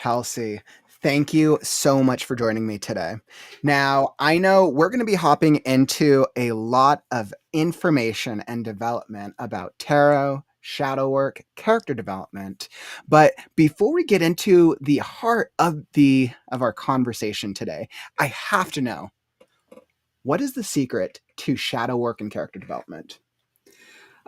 Chelsey, thank you so much for joining me today. Now, I know we're going to be hopping into a lot of information and development about tarot, shadow work, character development. But before we get into the heart of our conversation today, I have to know, what is the secret to shadow work and character development?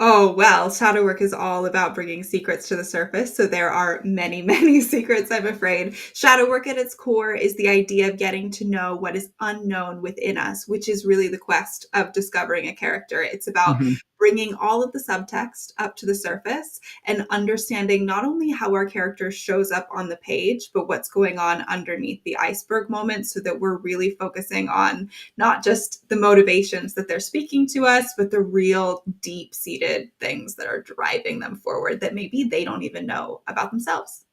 Oh, well, shadow work is all about bringing secrets to the surface. So there are many, many secrets, I'm afraid. Shadow work at its core is the idea of getting to know what is unknown within us, which is really the quest of discovering a character. It's about Mm-hmm, bringing all of the subtext up to the surface and understanding not only how our character shows up on the page, but what's going on underneath the iceberg moment, so that we're really focusing on not just the motivations that they're speaking to us, but the real deep-seated things that are driving them forward that maybe they don't even know about themselves.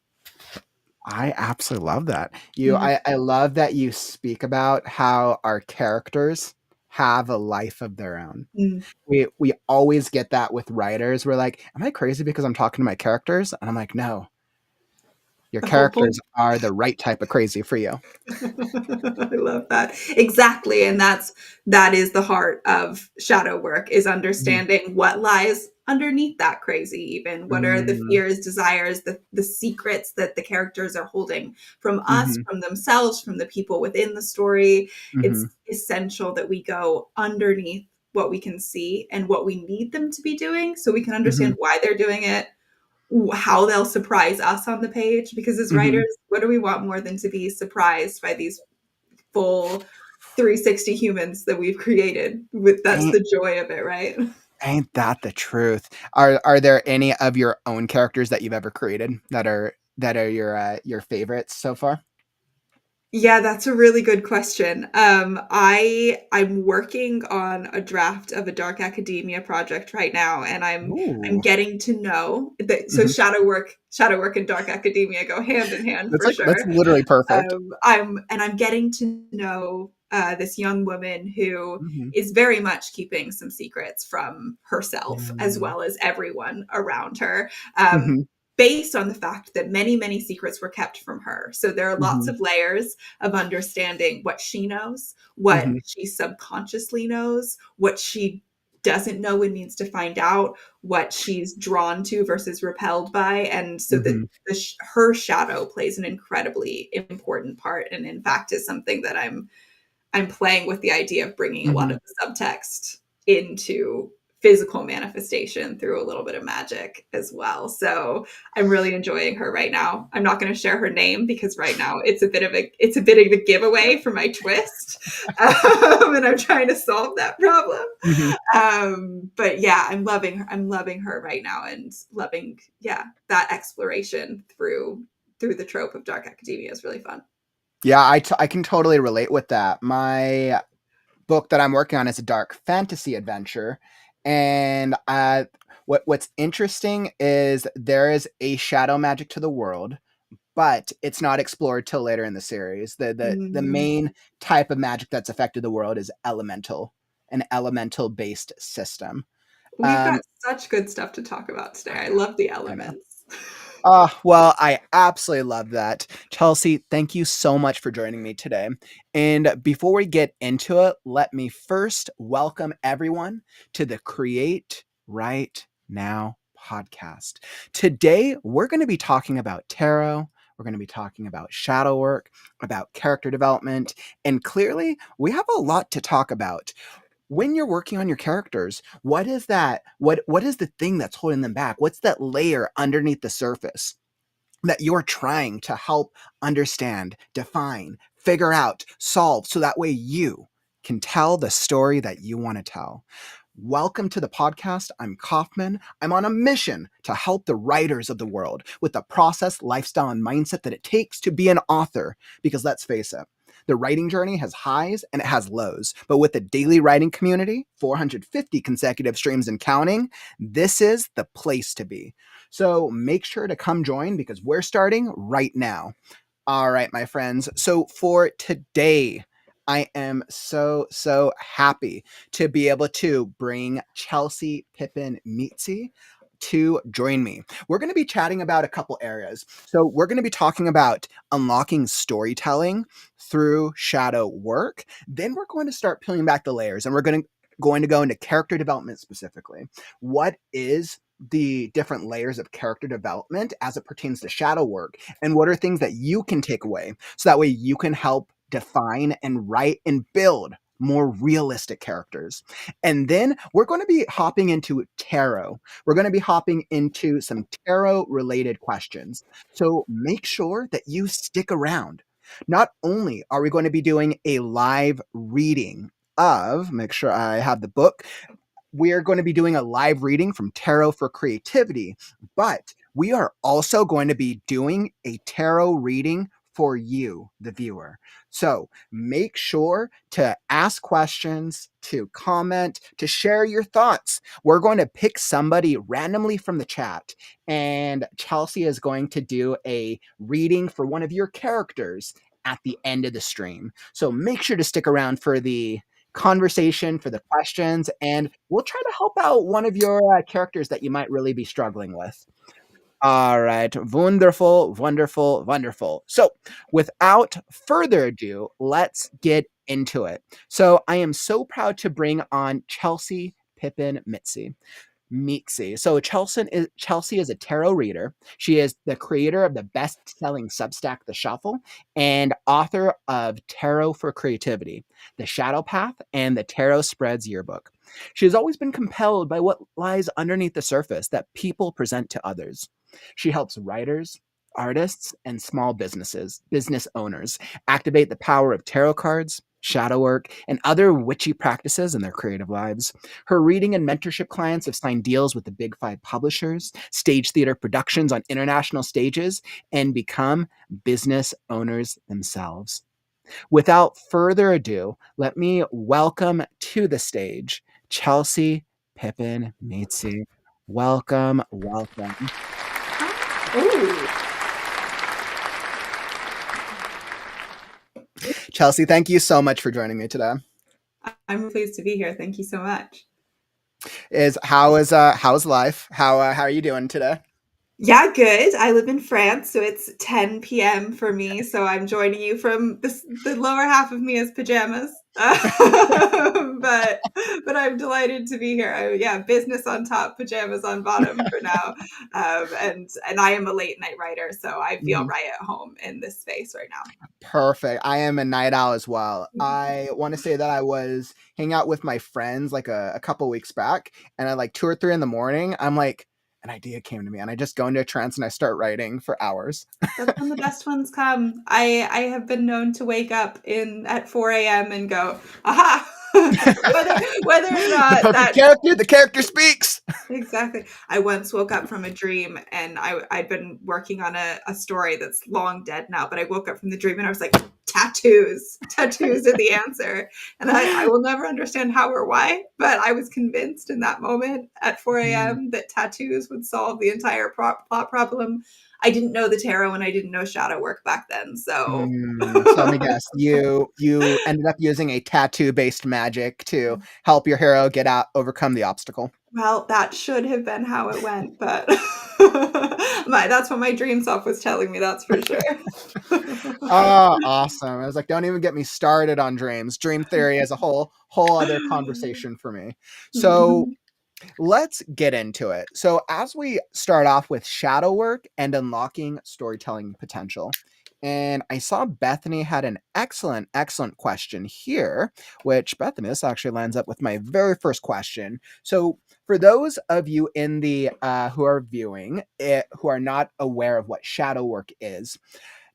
I absolutely love that. Mhm. I love that you speak about how our characters have a life of their own. Mm. We always get that with writers. We're like, am I crazy because I'm talking to my characters? And I'm like, no, your The whole characters point. are the right type of crazy for you. I love that. Exactly. And that is the heart of shadow work, is Mhm. understanding what lies underneath that crazy. Even what are the Mm, fears, desires, the secrets that the characters are holding from us, mhm, from themselves, from the people within the story. mhm, It's essential that we go underneath what we can see and what we need them to be doing, so we can understand mhm, why they're doing it, how they'll surprise us on the page. Because as mhm. writers, what do we want more than to be surprised by these full 360 humans that we've created? With That's Ain't the joy of it, right? ain't that the truth? Are there any of your own characters that you've ever created that are your favorites so far? Yeah, that's a really good question. I'm working on a draft of a dark academia project right now, and I'm Ooh. getting to know that. So Mhm. shadow work and dark academia go hand in hand for That's sure. literally perfect. I'm getting to know this young woman who Mhm. is very much keeping some secrets from herself as Mm. well as everyone around her. Um, Mhm, Based on the fact that many, many secrets were kept from her. So there are lots mhm, of layers of understanding what she knows, what mhm, she subconsciously knows, what she doesn't know and needs to find out, what she's drawn to versus repelled by. And so that mhm, her shadow plays an incredibly important part, and in fact is something that I'm playing with the idea of bringing a lot mhm. of the subtext into physical manifestation through a little bit of magic as well. So I'm really enjoying her right now. I'm not going to share her name because right now it's a bit of a giveaway for my twist, and I'm trying to solve that problem. Mhm. But yeah, I'm loving her. I'm loving her right now, and loving, yeah, that exploration through the trope of dark academia is really fun. Yeah, I can totally relate with that. My book that I'm working on is a dark fantasy adventure, and what's interesting is there is a shadow magic to the world, but it's not explored till later in the series. The Mm. main type of magic that's affected the world is elemental, an elemental based system. We've got Um, such good stuff to talk about today. I love the I know. elements. Well, I absolutely love that. Chelsey, thank you so much for joining me today. And before we get into it, let me first welcome everyone to the Create Right Now podcast. Today, we're going to be talking about tarot. We're going to be talking about shadow work, about character development, and clearly, we have a lot to talk about. When you're working on your characters, what is that? What is the thing that's holding them back? What's that layer underneath the surface that you're trying to help understand, define, figure out, solve, so that way you can tell the story that you want to tell? Welcome to the podcast. I'm Kauffman. I'm on a mission to help the writers of the world with the process, lifestyle, and mindset that it takes to be an author. Because let's face it, the writing journey has highs and it has lows. But with the daily writing community, 450 consecutive streams and counting, this is the place to be. So make sure to come join because we're starting right now. All right, my friends. So for today, I am so happy to be able to bring Chelsey Pippin Mizzi, to join me. We're going to be chatting about a couple areas. So, we're going to be talking about unlocking storytelling through shadow work. Then, we're going to start peeling back the layers and we're going to go into character development specifically. What is the different layers of character development as it pertains to shadow work? And what are things that you can take away so that way you can help define and write and build more realistic characters? And then we're going to be hopping into tarot. We're going to be hopping into some tarot related questions. So make sure that you stick around. Not only are we going to be doing a live reading of, make sure I have the book, we are going to be doing a live reading from Tarot for Creativity, but we are also going to be doing a tarot reading for you, the viewer. So make sure to ask questions, to comment, to share your thoughts. We're going to pick somebody randomly from the chat, and Chelsey is going to do a reading for one of your characters at the end of the stream. So make sure to stick around for the conversation, for the questions, and we'll try to help out one of your characters that you might really be struggling with. All right. Wonderful, wonderful, wonderful. So, without further ado, let's get into it. So, I am so proud to bring on Chelsey Pippin Mizzi. So Chelsey is a tarot reader. She is the creator of the best-selling substack, The Shuffle, and author of Tarot for Creativity, The Shadow Path, and the Tarot Spreads Yearbook. She has always been compelled by what lies underneath the surface that people present to others. She helps writers, artists, and small business owners activate the power of tarot cards, shadow work, and other witchy practices in their creative lives. Her reading and mentorship clients have signed deals with the big five publishers, stage theater productions on international stages, and become business owners themselves. Without further ado, let me welcome to the stage Chelsey Pippin Mizzi. Welcome, welcome. Ooh. Chelsey, thank you so much for joining me today. I'm pleased to be here. Thank you so much. How's life? How are you doing today? Yeah, good. I live in France, so it's 10 p.m. for me. So I'm joining you from the lower half of me as pajamas. But I'm delighted to be here. Yeah, business on top, pajamas on bottom for now. And I am a late night writer, so I feel Mhm. right at home in this space right now. Perfect. I am a night owl as well. I want to say that I was hanging out with my friends like a couple weeks back, and at like 2 or 3 in the morning, I'm like, an idea came to me, and I just go into a trance and I start writing for hours. That's when the best ones come. I have been known to wake up in at 4 a.m. and go, aha! whether or The not perfect that character, the character speaks. exactly. I once woke up from a dream and I'd been working on a story that's long dead now, but I woke up from the dream and I was like, tattoos. Tattoos are the answer. And I will never understand how or why, but I was convinced in that moment at 4 Mm, a.m. that tattoos would solve the entire plot problem. I didn't know the tarot and I didn't know shadow work back then. So So let me guess, you ended up using a tattoo-based magic to help your hero overcome the obstacle. well, that should have been how it went, but that's what my dream self was telling me, that's for sure. Oh, awesome. I was like, don't even get me started on dreams. Dream theory is a whole other conversation for me. So Mhm. let's get into it. So as we start off with shadow work and unlocking storytelling potential. And I saw Bethany had an excellent question here, which Bethany, this actually lines up with my very first question. So for those of you in the who are viewing it, who are not aware of what shadow work is,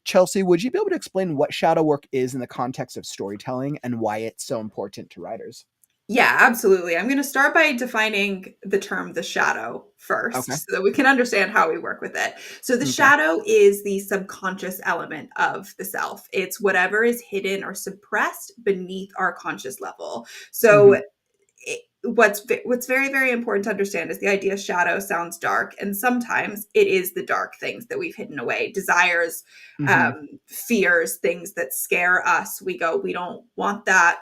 Chelsey, would you be able to explain what shadow work is in the context of storytelling and why it's so important to writers? Yeah, absolutely. I'm gonna start by defining the term the shadow first Okay. so that we can understand how we work with it. So the Okay. shadow is the subconscious element of the self. It's whatever is hidden or suppressed beneath our conscious level. So Mhm. what's very very important to understand is the idea shadow sounds dark, and sometimes it is the dark things that we've hidden away, desires, Mhm. fears, things that scare us. We don't want that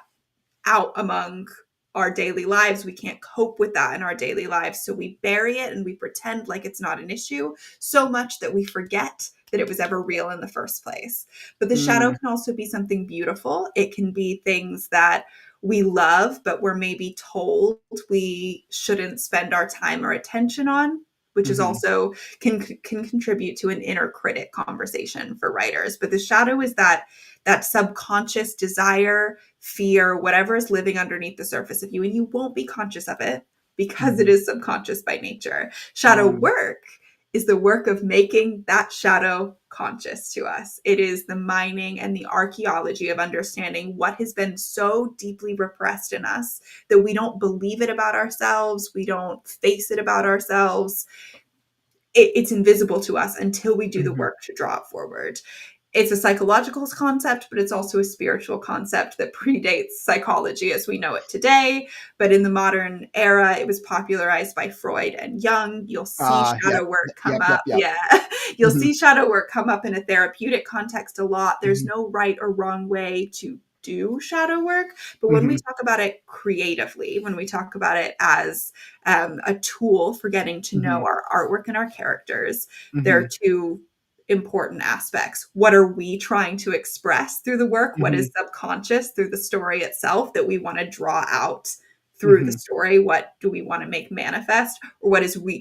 out among our daily lives. We can't cope with that in our daily lives. So we bury it and we pretend like it's not an issue so much that we forget that it was ever real in the first place. But the shadow Mm, can also be something beautiful. It can be things that we love, but we're maybe told we shouldn't spend our time or attention on, which is mhm, also can contribute to an inner critic conversation for writers. But the shadow is that subconscious desire, fear, whatever is living underneath the surface of you, and you won't be conscious of it because it mhm, is subconscious by nature. Shadow mm, work is the work of making that shadow conscious to us. It is the mining and the archaeology of understanding what has been so deeply repressed in us that we don't believe it about ourselves, we don't face it about ourselves. It's invisible to us until we do the mhm, work to draw it forward. It's a psychological concept, but it's also a spiritual concept that predates psychology as we know it today. But in the modern era, it was popularized by Freud and Jung. You'll see yep, shadow work come yep, yep, up. yep. Yeah. You'll Mhm, see shadow work come up in a therapeutic context a lot. There's mhm, no right or wrong way to do shadow work. But when we mhm, talk about it creatively, when we talk about it as a tool for getting to know mhm, our artwork and our characters, there are mhm, two important aspects. What are we trying to express through the work? What is mhm, subconscious through the story itself that we want to draw out through the mhm, story? What do we want to make manifest? Or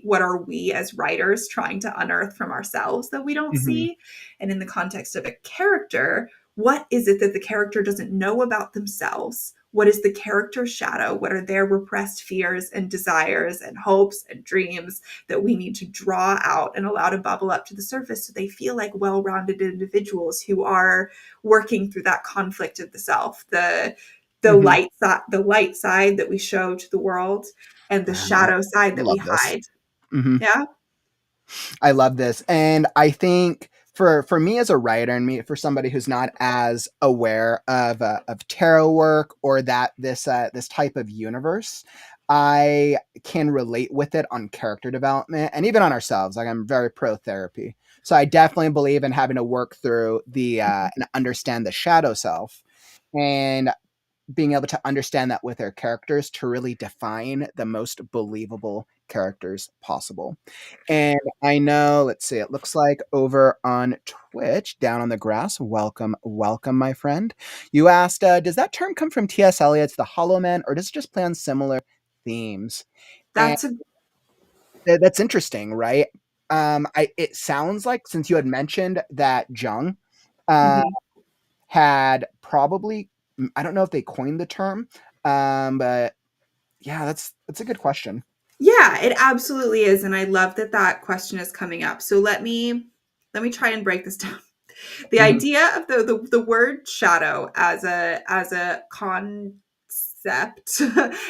what are we as writers trying to unearth from ourselves that we don't mhm, see? And in the context of a character, what is it that the character doesn't know about themselves? What is the character's shadow? What are their repressed fears and desires and hopes and dreams that we need to draw out and allow to bubble up to the surface so they feel like well-rounded individuals who are working through that conflict of the self, mhm. the light side that we show to the world and the I shadow side that we love this. hide. Mhm. Yeah. I love this. And I think for me as a writer and me for somebody who's not as aware of tarot work or that this type of universe, I can relate with it on character development and even on ourselves. Like I'm very pro therapy. So I definitely believe in having to work through the and understand the shadow self and being able to understand that with our characters to really define the most believable characters possible. And I know, let's see, it looks like over on Twitch, down on the grass, welcome, welcome, my friend. You asked, does that term come from T.S. Eliot's The Hollow Man, or does it just play on similar themes? And That's a that's interesting, right? It sounds like since you had mentioned that Jung uh, mhm. had probably, I don't know if they coined the term, but yeah, that's a good question. Yeah, it absolutely is, and I love that that question is coming up. So let me try and break this down. The Hmm. idea of the word shadow as a concept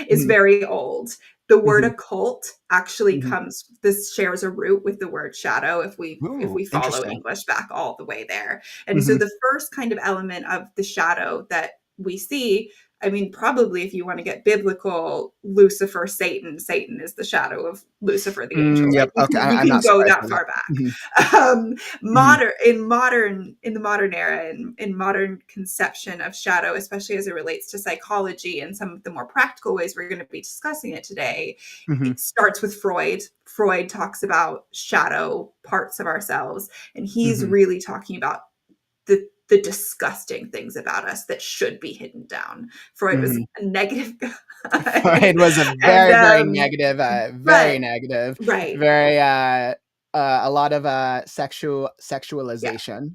is Hmm. very old. The word Hmm. occult actually Hmm. comes this shares a root with the word shadow if Ooh, we follow interesting. English back all the way there. And so Hmm. the first kind of element of the shadow that we see, I mean, probably if you want to get biblical, Lucifer, Satan is the shadow of Lucifer, the angel. Like Yep. Okay, we I'm can not go surprised that by that. far back. Hmm. Um, Hmm. in the modern era, in modern conception of shadow, especially as it relates to psychology and some of the more practical ways we're going to be discussing it today, Hmm. it starts with Freud. Freud talks about shadow parts of ourselves, and he's Hmm. really talking about the disgusting things about us that should be hidden down. Freud was Hmm. a negative guy, It was a and very right, negative, right. very a lot of Yeah. sexualization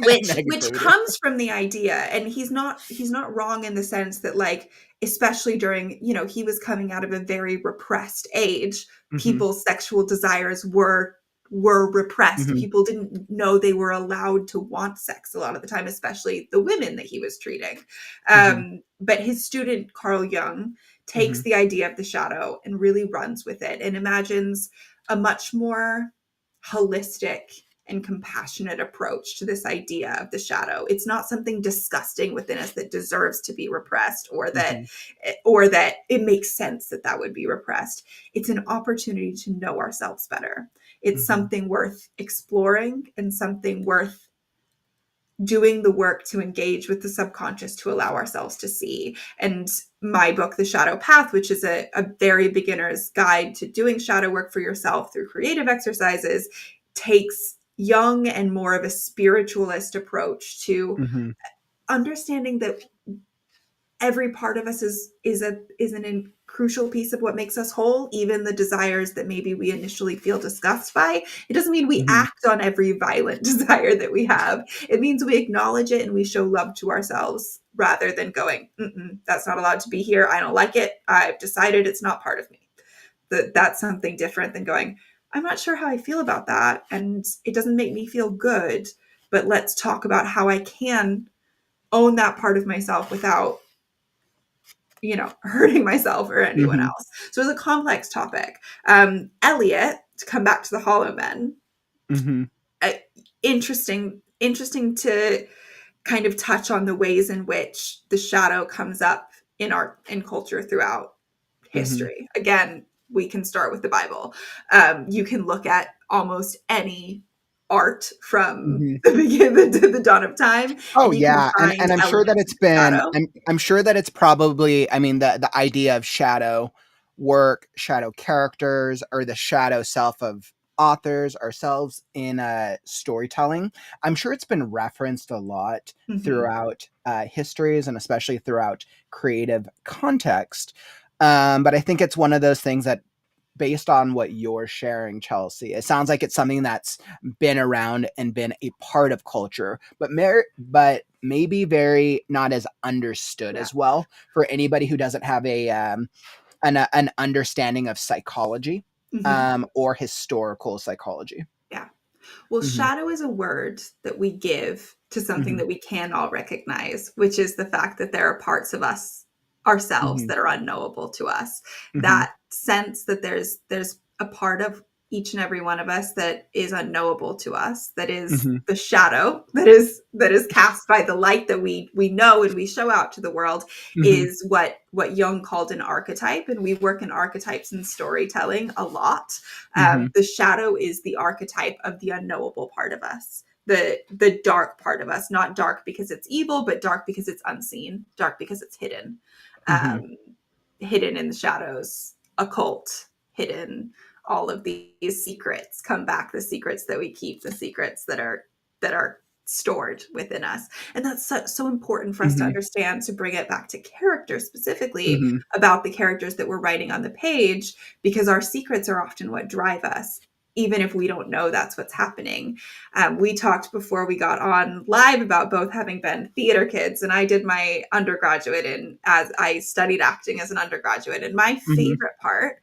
and Which negativity. comes from the idea, and he's not wrong in the sense that, like, especially during, he was coming out of a very repressed age. Hmm. People's sexual desires were repressed. Hmm. People didn't know they were allowed to want sex a lot of the time, especially the women that he was treating. Hmm. But his student Carl Jung takes Hmm. the idea of the shadow and really runs with it and imagines a much more holistic and compassionate approach to this idea of the shadow. It's not something disgusting within us that deserves to be repressed, Hmm. or that it makes sense that that would be repressed. It's an opportunity to know ourselves better. It's Hmm. something worth exploring and something worth doing the work to engage with the subconscious to allow ourselves to see. And my book, The Shadow Path, which is a very beginner's guide to doing shadow work for yourself through creative exercises, takes young and more of a spiritualist approach to understanding that every part of us is an crucial piece of what makes us whole, even the desires that maybe we initially feel disgust by. It doesn't mean we act on every violent desire that we have. It means we acknowledge it and we show love to ourselves rather than going, that's not allowed to be here. I don't like it. I've decided it's not part of me. That's something different than going, I'm not sure how I feel about that, and it doesn't make me feel good, but let's talk about how I can own that part of myself without hurting myself or anyone else. So it's a complex topic. Elliot, to come back to the Hollow Men, interesting to kind of touch on the ways in which the shadow comes up in art and culture throughout history. Again, we can start with the Bible. You can look at almost any art from the beginning to the dawn of time. Oh, and you can yeah. find And I'm sure that it's been, shadow. I'm sure that it's probably, I mean, the idea of shadow work, shadow characters, or the shadow self of authors, ourselves in storytelling. I'm sure it's been referenced a lot throughout histories and especially throughout creative context. But I think it's one of those things that, based on what you're sharing, Chelsey, it sounds like it's something that's been around and been a part of culture, but maybe very not as understood as well for anybody who doesn't have an understanding of psychology or historical psychology. Yeah. Well, shadow is a word that we give to something that we can all recognize, which is the fact that there are parts of us ourselves that are unknowable to us. That sense that there's a part of each and every one of us that is unknowable to us, that is the shadow that is cast by the light that we know and we show out to the world, is what Jung called an archetype. And we work in archetypes in storytelling a lot. The shadow is the archetype of the unknowable part of us, the dark part of us, not dark because it's evil, but dark because it's unseen, dark because it's hidden, hidden in the shadows, occult, hidden. All of these secrets come back, the secrets that we keep, the secrets that are stored within us. And that's so important for us to understand, to bring it back to characters specifically, about the characters that we're writing on the page, because our secrets are often what drive us, even if we don't know that's what's happening. We talked before we got on live about both having been theater kids, and I did my undergraduate as I studied acting as an undergraduate. And my favorite part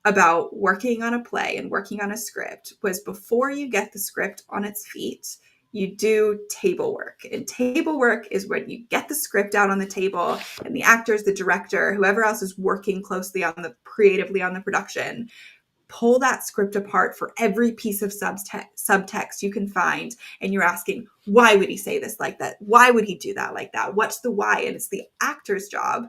about working on a play and working on a script was, before you get the script on its feet, you do table work. And table work is when you get the script out on the table and the actors, the director, whoever else is working closely creatively on the production, pull that script apart for every piece of subtext you can find. And you're asking, why would he say this like that? Why would he do that like that? What's the why? And it's the actor's job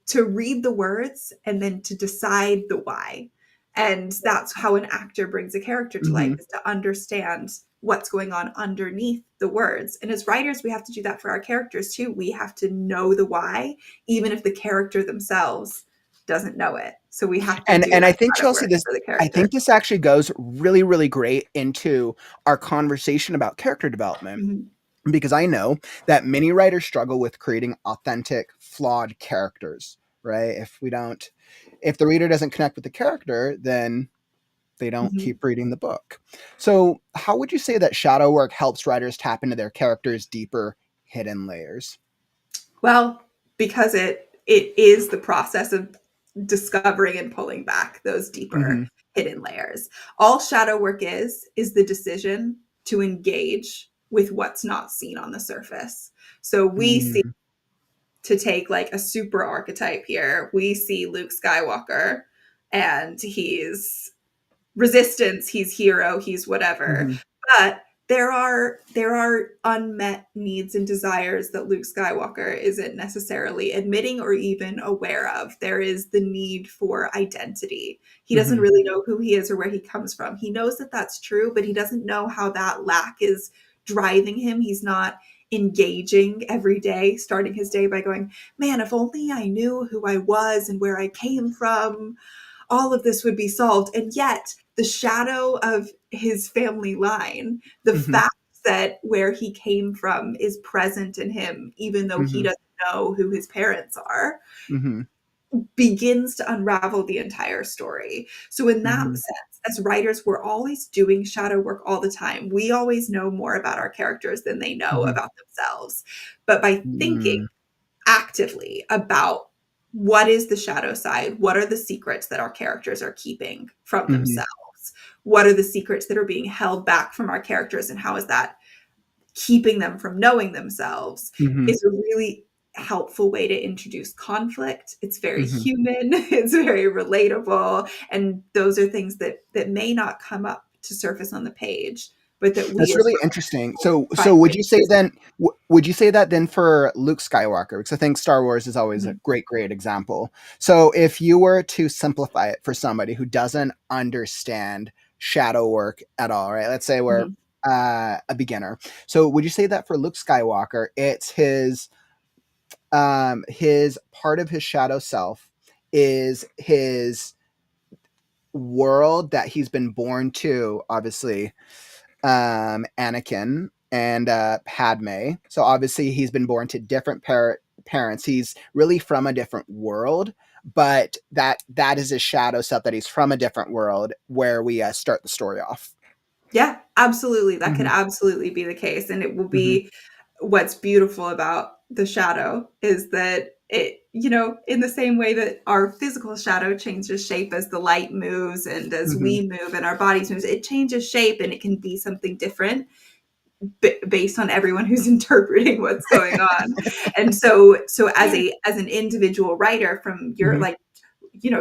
to read the words and then to decide the why. And that's how an actor brings a character to life, is to understand what's going on underneath the words. And as writers, we have to do that for our characters too. We have to know the why, even if the character themselves doesn't know it. So we have to do and I that think, kind of Chelsey, work for the I character. think this actually goes really, really great into our conversation about character development. Because I know that many writers struggle with creating authentic, flawed characters, right? If the reader doesn't connect with the character, then they don't keep reading the book. So how would you say that shadow work helps writers tap into their characters' deeper hidden layers? Well, because it is the process of discovering and pulling back those deeper hidden layers. All shadow work is the decision to engage with what's not seen on the surface. So we see, to take like a super archetype here, we see Luke Skywalker, and he's resistance, he's hero, he's whatever. But there are unmet needs and desires that Luke Skywalker isn't necessarily admitting or even aware of. There is the need for identity. He doesn't really know who he is or where he comes from. He knows that that's true, but he doesn't know how that lack is driving him. He's not engaging every day, starting his day by going, man, if only I knew who I was and where I came from, all of this would be solved. And yet the shadow of his family line, the Mhm. fact that where he came from is present in him, even though he Mhm. doesn't know who his parents are, Mhm. begins to unravel the entire story. So in that Mhm. sense, as writers, we're always doing shadow work all the time. We always know more about our characters than they know Mhm. about themselves. But by thinking Mm. actively about what is the shadow side, what are the secrets that our characters are keeping from Mhm. themselves, what are the secrets that are being held back from our characters, and how is that keeping them from knowing themselves, Mhm. is a really helpful way to introduce conflict. It's very Mhm. human, it's very relatable, and those are things that may not come up to surface on the page, but that we That's as really interesting. writers So find would ways you say to. then would you say that then for Luke Skywalker? Because I think Star Wars is always a Mhm, great example. So if you were to simplify it for somebody who doesn't understand shadow work at all, right? Let's say we're mhm. a beginner. So would you say that for Luke Skywalker, it's his part of his shadow self is his world that he's been born to, obviously, Anakin and Padme. So obviously he's been born to different parents. He's really from a different world, but that is his shadow self, that he's from a different world where we start the story off. Yeah, absolutely. That could Mm-hmm. absolutely be the case. And it will Mm-hmm. be what's beautiful about the shadow is that it, in the same way that our physical shadow changes shape as the light moves and as Mm-hmm. we move and our bodies moves, it changes shape and it can be something different based on everyone who's interpreting what's going on. And so as an individual writer from your, Mm-hmm. like,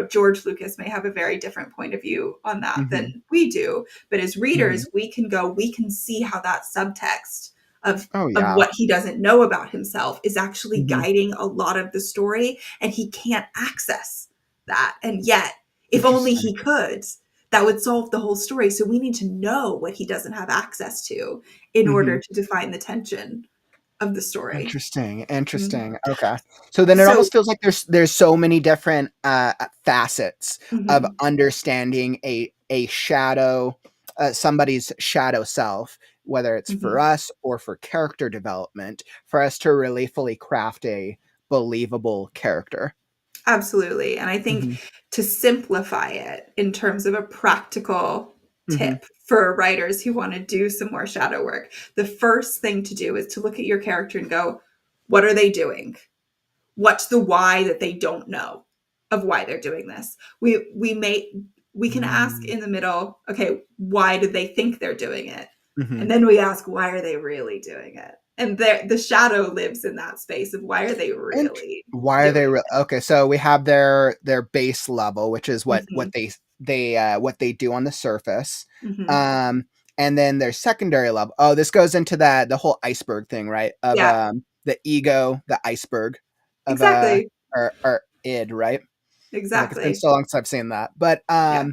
George Lucas may have a very different point of view on that Mm-hmm. than we do, but as Mm-hmm. readers we can see how that subtext of Oh of yeah. what he doesn't know about himself is actually Mm-hmm. guiding a lot of the story, and he can't access that. And yet, if only Interesting. he could, that would solve the whole story. So we need to know what he doesn't have access to in Mm-hmm. order to define the tension of the story. Interesting. Mhm. Interesting. Okay. So then it So almost feels like there's so many different facets of mhm, understanding a shadow, somebody's shadow self, whether it's for mhm. us or for character development, for us to really fully craft a believable character. Absolutely. And I think Hmm. to simplify it in terms of a practical Hmm. tip for writers who want to do some more shadow work, the first thing to do is to look at your character and go, what are they doing? What's the why that they don't know of why they're doing this? We can ask in the middle, okay, why do they think they're doing it? Hmm. And then we ask, why are they really doing it? And the shadow lives in that space of why are they And really why are they doing okay? So we have their base level, which is it? what what they do on the surface, Hmm. um, and then their secondary level. Oh, this goes into the whole iceberg thing, right? Of Yeah, the ego, the iceberg of exactly. or id, right? Like it's been Exactly. so long since I've seen that, but Yeah.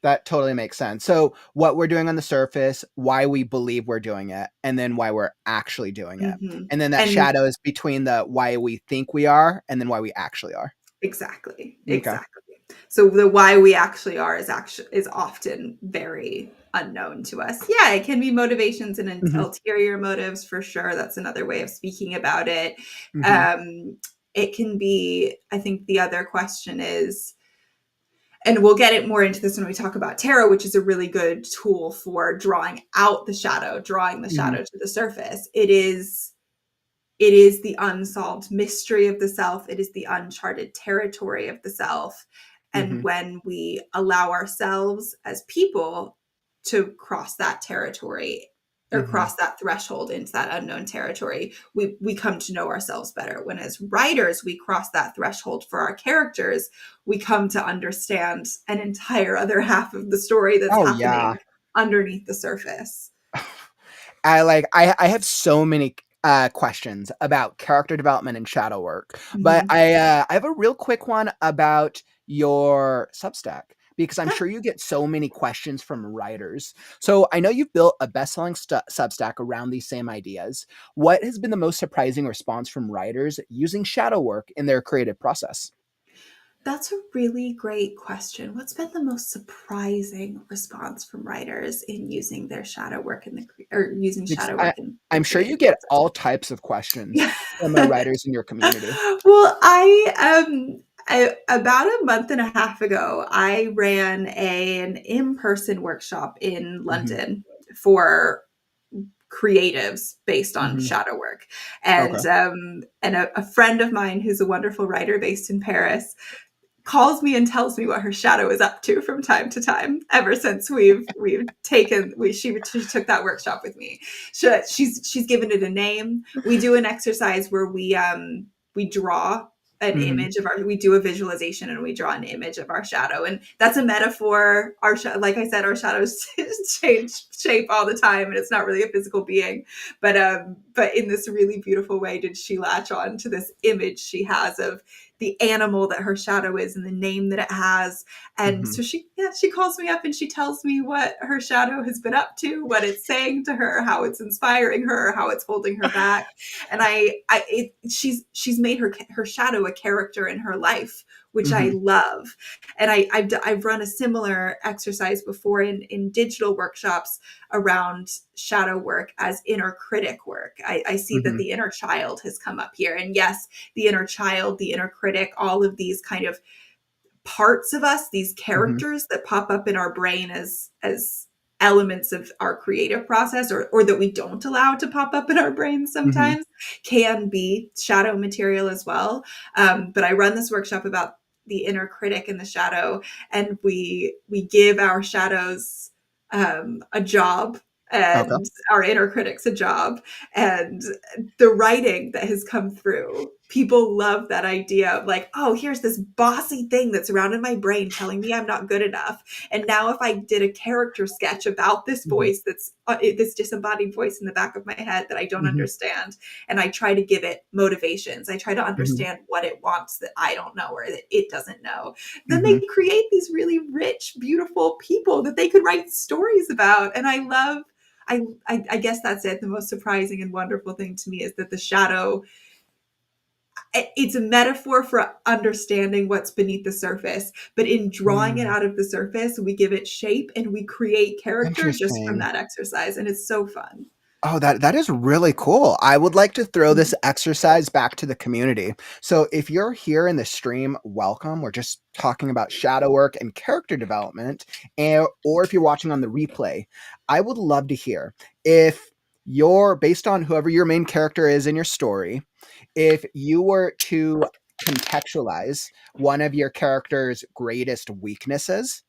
that totally makes sense. So what we're doing on the surface, why we believe we're doing it, and then why we're actually doing it. Hmm. And then that And shadow is between the why we think we are and then why we actually are. exactly. Okay. Exactly. So the why we actually are is often very unknown to us. Yeah, it can be motivations and Mhm. ulterior motives for sure. That's another way of speaking about it. Mhm. Um, it can be, I think the other question is, and we'll get it more into this when we talk about tarot, which is a really good tool for drawing out the shadow, drawing the Mhm. shadow to the surface. It is the unsolved mystery of the self. It is the uncharted territory of the self. And Mhm. when we allow ourselves as people to cross that territory or Mhm. cross that threshold into that unknown territory, we come to know ourselves better. When as writers, we cross that threshold for our characters, we come to understand an entire other half of the story that's Oh yeah. happening underneath the surface. I have so many questions about character development and shadow work, but Mhm. I have a real quick one about your Substack because I'm sure you get so many questions from writers. So I know you've built a best-selling Substack around these same ideas. What has been the most surprising response from writers using shadow work in their creative process? That's a really great question. What's been the most surprising response from writers in using their shadow work in the or using Because shadow work in the I'm sure creative you get process? all types of questions Yeah. from the writers in your community. Well, about a month and a half ago, I ran an in-person workshop in Mhm, London for creatives based on mhm. shadow work. Okay. And a friend of mine who's a wonderful writer based in Paris calls me and tells me what her shadow is up to from time to time ever since she took that workshop with me. She's given it a name. We do an exercise where we draw an Mhm, image of our we do a visualization and we draw an image of our shadow, and that's a metaphor. Like I said, our shadows change shape all the time, and it's not really a physical being, but in this really beautiful way did she latch on to this image she has of the animal that her shadow is and the name that it has. And mhm, so she calls me up and she tells me what her shadow has been up to, what it's saying to her, how it's inspiring her, how it's holding her back. And she's made her shadow a character in her life, which I mhm. love. And I've run a similar exercise before in digital workshops around shadow work as inner critic work. I see that Mhm, the inner child has come up here. And yes, the inner child, the inner critic, all of these kind of parts of us, these mhm, characters that pop up in our brain as elements of our creative process, or that we don't allow to pop up in our brains mhm. sometimes, can be shadow material as well. But I run this workshop about the inner critic and the shadow, and we give our shadows a job, Okay. and our inner critics a job, and the writing that has come through, people love that idea of like, oh, here's this bossy thing that's around in my brain telling me I'm not good enough. And now if I did a character sketch about this Mhm, voice that's this disembodied voice in the back of my head that I don't mhm, understand, and I try to give it motivations, I try to mhm, understand what it wants that I don't know or that it doesn't know, then they mhm. create these really rich, beautiful people that they could write stories about. And I love I guess that's it. The most surprising and wonderful thing to me is that the shadow, it's a metaphor for understanding what's beneath the surface. But in drawing it Mm, out of the surface, we give it shape and we create character just from interesting. that exercise. And it's so fun. Oh, that is really cool. I would like to throw Mhm. this exercise back to the community. So if you're here in the stream, welcome. We're just talking about shadow work and character development, or if you're watching on the replay, I would love to hear if you're based on whoever your main character is in your story, if you were to contextualize one of your character's greatest weaknesses,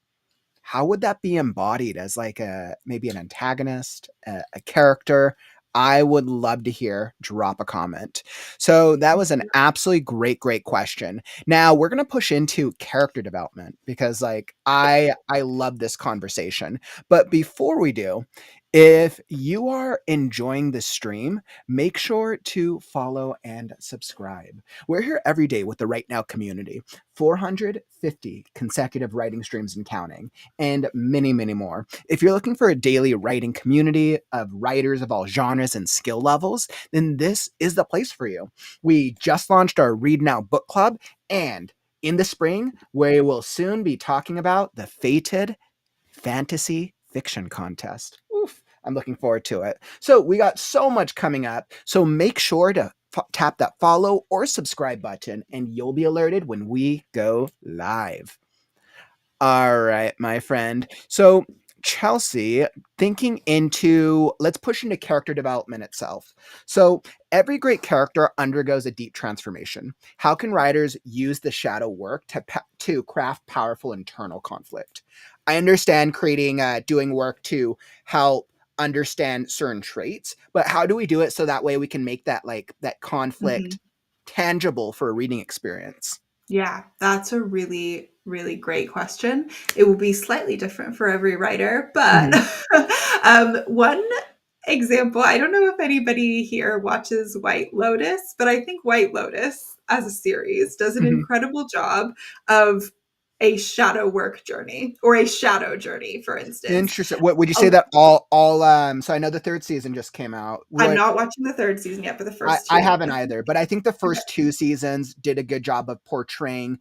how would that be embodied as like a maybe an antagonist, a character? I would love to hear. Drop a comment. So that was an absolutely great question. Now we're gonna push into character development because like I love this conversation. But before we do, if you are enjoying the stream, make sure to follow and subscribe. We're here every day with the Right Now community, 450 consecutive writing streams and counting, and many more. If you're looking for a daily writing community of writers of all genres and skill levels, then this is the place for you. We just launched our Read Now book club, and in the spring, we will soon be talking about the fated fantasy fiction contest. Oof, I'm looking forward to it. So we got so much coming up. So make sure to tap that follow or subscribe button, and you'll be alerted when we go live. All right, my friend. So, Chelsey, thinking into, let's push into character development itself. So, every great character undergoes a deep transformation. How can writers use the shadow work to craft powerful internal conflict? I understand creating, doing work to help understand certain traits, but how do we do it so that way we can make that like that conflict Mhm. tangible for a reading experience? Yeah, that's a really, really great question. It will be slightly different for every writer, but Mhm, one example, I don't know if anybody here watches White Lotus, but I think White Lotus as a series does an mhm, incredible job of a shadow work journey or a shadow journey, for instance. Interesting. What would you say Oh, that all so I know the third season just came out. I'm What not watching the third season yet, but the first I two. haven't either, but I think the Okay. first two seasons did a good job of portraying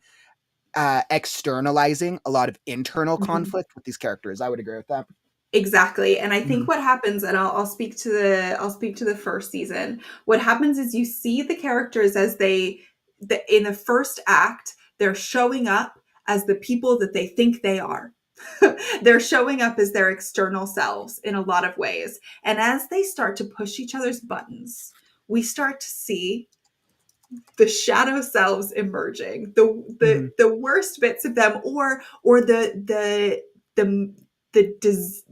externalizing a lot of internal Mhm. conflict with these characters. I would agree with that. Exactly, and I Mhm. think what happens, and I'll speak to the first season. What happens is you see the characters as in the first act, they're showing up as the people that they think they are. They're showing up as their external selves in a lot of ways, and as they start to push each other's buttons, we start to see the shadow selves emerging, Mhm. the worst bits of them, or the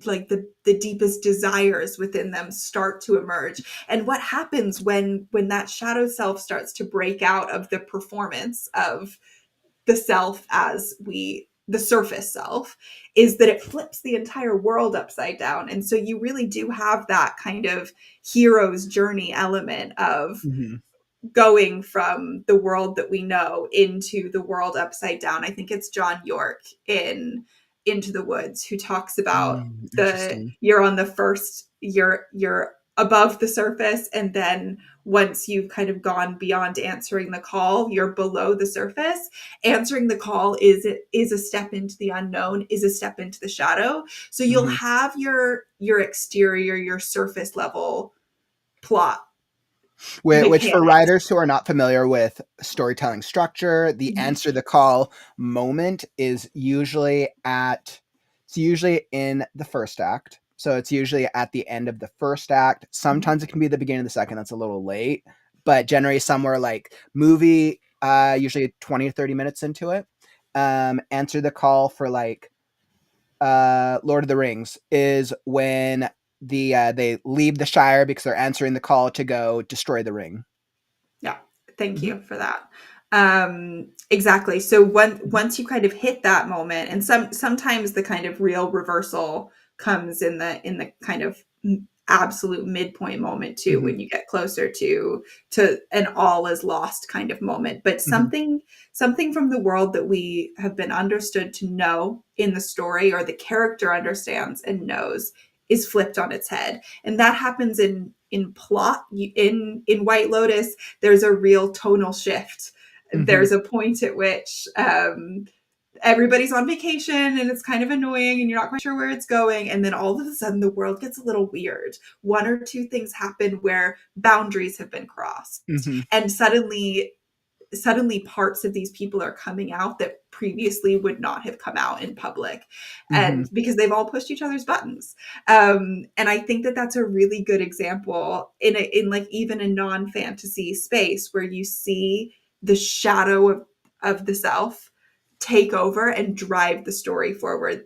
like the deepest desires within them start to emerge. And what happens when that shadow self starts to break out of the performance of the self as the surface self, is that it flips the entire world upside down. And so you really do have that kind of hero's journey element of Mhm. going from the world that we know into the world upside down. I think it's John York in Into the Woods who talks about the Interesting. you're on the first you're above the surface, and then once you've kind of gone beyond answering the call, you're below the surface. Answering the call is a step into the unknown, is a step into the shadow. So you'll Mhm. have your exterior, your surface level plot Which for mechanics. writers who are not familiar with storytelling structure, the Mhm. answer the call moment is usually it's usually in the first act. So it's usually at the end of the first act. Mhm. Sometimes it can be the beginning of the second. That's a little late, but generally somewhere like movie, usually 20 to 30 minutes into it. Answer the call for like Lord of the Rings is when they leave the Shire because they're answering the call to go destroy the ring. Yeah, thank Mhm, you for that. Exactly. So mhm, once you kind of hit that moment, and sometimes the kind of real reversal comes in the kind of absolute midpoint moment too, mhm, when you get closer to an all is lost kind of moment. But mhm, something from the world that we have been understood to know in the story, or the character understands and knows, is flipped on its head, and that happens in plot. In White Lotus, there's a real tonal shift. mhm, There's a point at which everybody's on vacation and it's kind of annoying and you're not quite sure where it's going. And then all of a sudden, the world gets a little weird. One or two things happen where boundaries have been crossed. mhm, And suddenly parts of these people are coming out that previously would not have come out in public, mhm, and because they've all pushed each other's buttons. And I think that that's a really good example in like even a non-fantasy space where you see the shadow of the self take over and drive the story forward.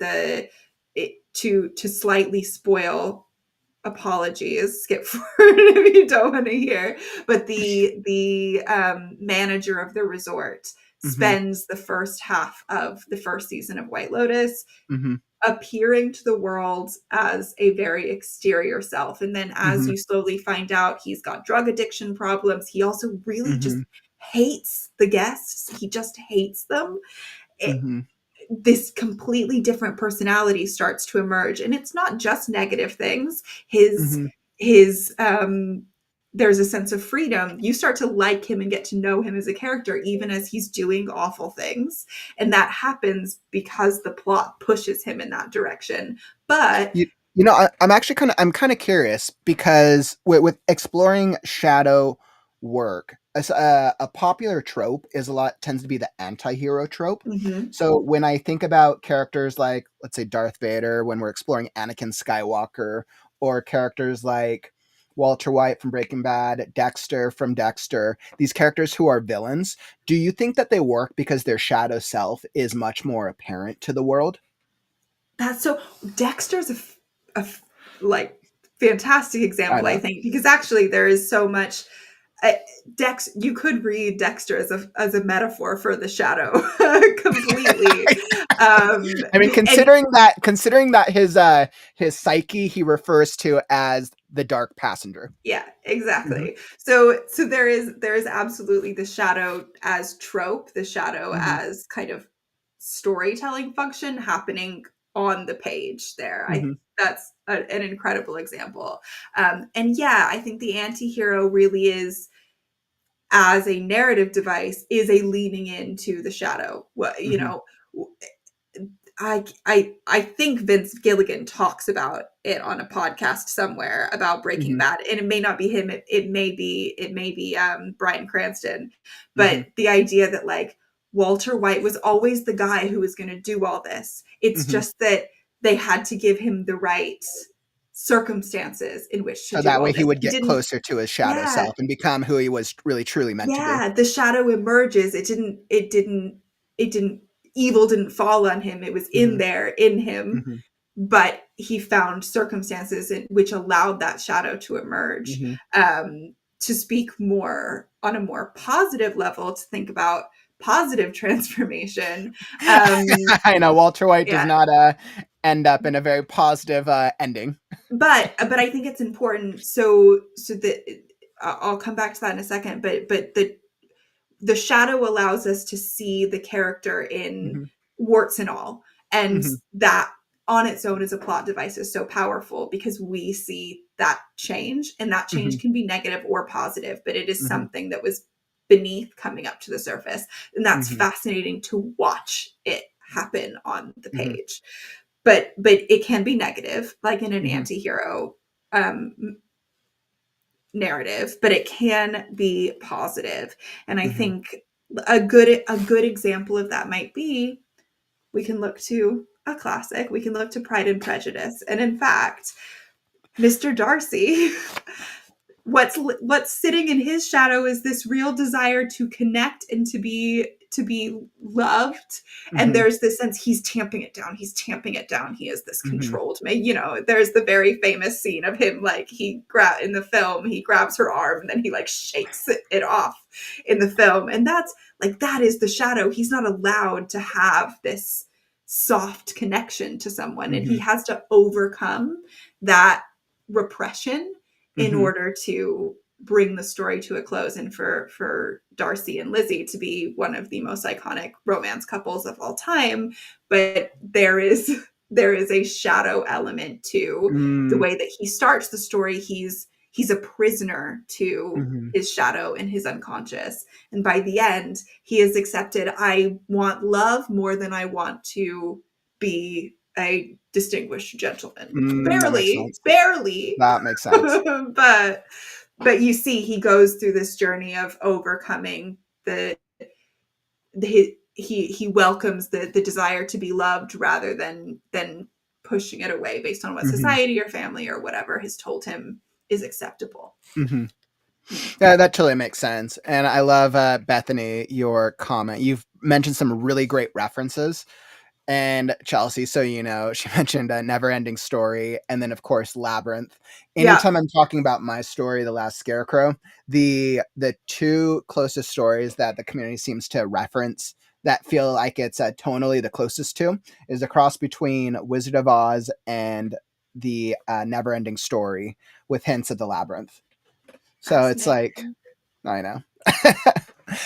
To slightly spoil, apologies, skip forward if you don't want to hear, but the manager of the resort mhm, spends the first half of the first season of White Lotus mhm, appearing to the world as a very exterior self, and then as mhm, you slowly find out, he's got drug addiction problems. He also really just mhm, hates the guests. He just hates them. It, mhm, this completely different personality starts to emerge, and it's not just negative things. His there's a sense of freedom. You start to like him and get to know him as a character even as he's doing awful things, and that happens because the plot pushes him in that direction. But You know, I'm kind of curious because with exploring shadow work, a popular trope is a lot tends to be the anti-hero trope. mhm, So when I think about characters like, let's say, Darth Vader, when we're exploring Anakin Skywalker, or characters like Walter White from Breaking Bad, Dexter from Dexter, these characters who are villains, do you think that they work because their shadow self is much more apparent to the world? that's so Dexter's like fantastic I example, I know. think, because actually there is so much. uh, you could read Dexter as a metaphor for the shadow completely. I mean, And considering that his psyche he refers to as the dark passenger. yeah, Mhm, exactly. So there is absolutely the shadow as trope, the shadow mhm, as kind of storytelling function happening on the page there. That's an incredible example. And yeah, I think the anti-hero really is, as a narrative device, is a leaning into the shadow. What, you know, I think Vince Gilligan talks about it on a podcast somewhere about Breaking Bad, and it may not be him. It may be Bryan Cranston, but the idea that like Walter White was always the guy who was going to do all this. It's just that they had to give him the right circumstances in which to So do that way all he this. would He get didn't. closer to his shadow Yeah, self and become who he was really truly meant to be. yeah. The shadow emerges. It didn't. Evil didn't fall on him. It was in there, in him, but he found circumstances in which allowed that shadow to emerge. To speak more on a more positive level, to think about positive transformation. I know Walter White does Yeah, not end up in a very positive ending. but I think it's important. So that I'll come back to that in a second. But the shadow allows us to see the character in warts and all, and that on its own as a plot device is so powerful because we see that change, and that change can be negative or positive, but it is something that was beneath coming up to the surface, and that's fascinating to watch it happen on the page. But it can be negative, like in an anti-hero narrative, but it can be positive. And I think a good example of that might be, we can look to a classic, we can look to Pride and Prejudice. And in fact, Mr. Darcy, what's sitting in his shadow is this real desire to connect and to be loved. And there's this sense he's tamping it down. He is this controlled man. You know, there's the very famous scene of him, like in the film, he grabs her arm and then he like shakes it off in the film. And that's like, that is the shadow. He's not allowed to have this soft connection to someone, and he has to overcome that repression in order to bring the story to a close, and for Darcy and Lizzie to be one of the most iconic romance couples of all time. But there is a shadow element to the way that he starts the story. He's a prisoner to his shadow and his unconscious, and by the end he has accepted, I want love more than I want to be a distinguished gentleman. That makes sense. Barely. That makes sense. But you see, he goes through this journey of overcoming he welcomes the desire to be loved rather than pushing it away based on what society or family or whatever has told him is acceptable. Yeah, that totally makes sense. And I love, Bethany, your comment. You've mentioned some really great references. And Chelsey, so you know, she mentioned a Never Ending Story, and then of course Labyrinth. Yeah. Anytime I'm talking about my story, The Last Scarecrow, the two closest stories that the community seems to reference that feel like it's tonally the closest to is a cross between Wizard of Oz and the Never Ending Story, with hints of the Labyrinth. So it's like, I know.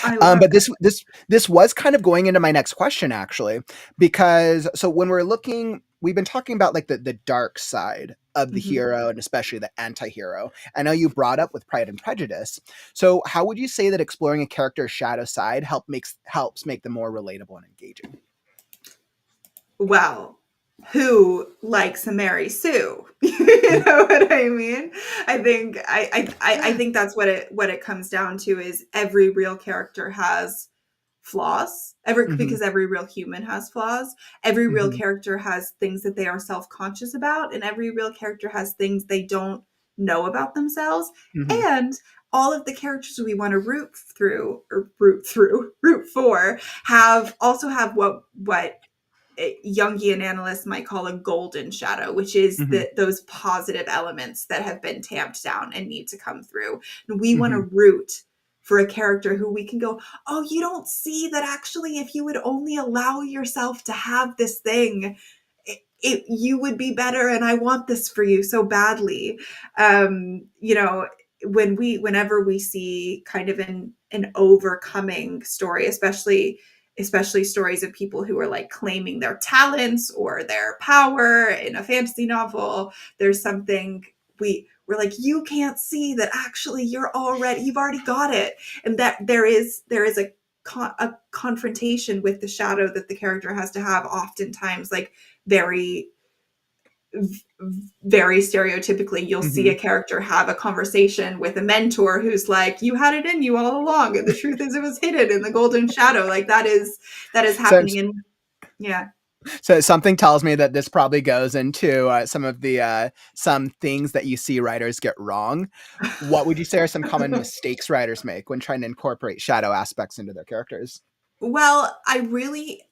I love But this was kind of going into my next question, actually, because so when we've been talking about like the dark side of the hero and especially the anti-hero. I know you brought up with Pride and Prejudice. So how would you say that exploring a character's shadow side helps make them more relatable and engaging? Well, who likes a Mary Sue? You know what I mean? I think that's what it comes down to, is every real character has flaws. Because every real human has flaws. Every real character has things that they are self-conscious about, and every real character has things they don't know about themselves. And all of the characters we want to root for have what Jungian analysts might call a golden shadow, which is those positive elements that have been tamped down and need to come through. And we want to root for a character who we can go, oh, you don't see that actually, if you would only allow yourself to have this thing, you would be better. And I want this for you so badly. You know, whenever we see kind of an overcoming story, especially especially stories of people who are like claiming their talents or their power in a fantasy novel. There's something we're like, you can't see that actually you've already got it. And that there is a confrontation with the shadow that the character has to have, oftentimes like very very stereotypically. You'll see a character have a conversation with a mentor who's like, you had it in you all along, and the truth is it was hidden in the golden shadow. Like that is So, happening. And yeah. so something tells me that this probably goes into some of the some things that you see writers get wrong. What would you say are some common mistakes writers make when trying to incorporate shadow aspects into their characters? Well, I really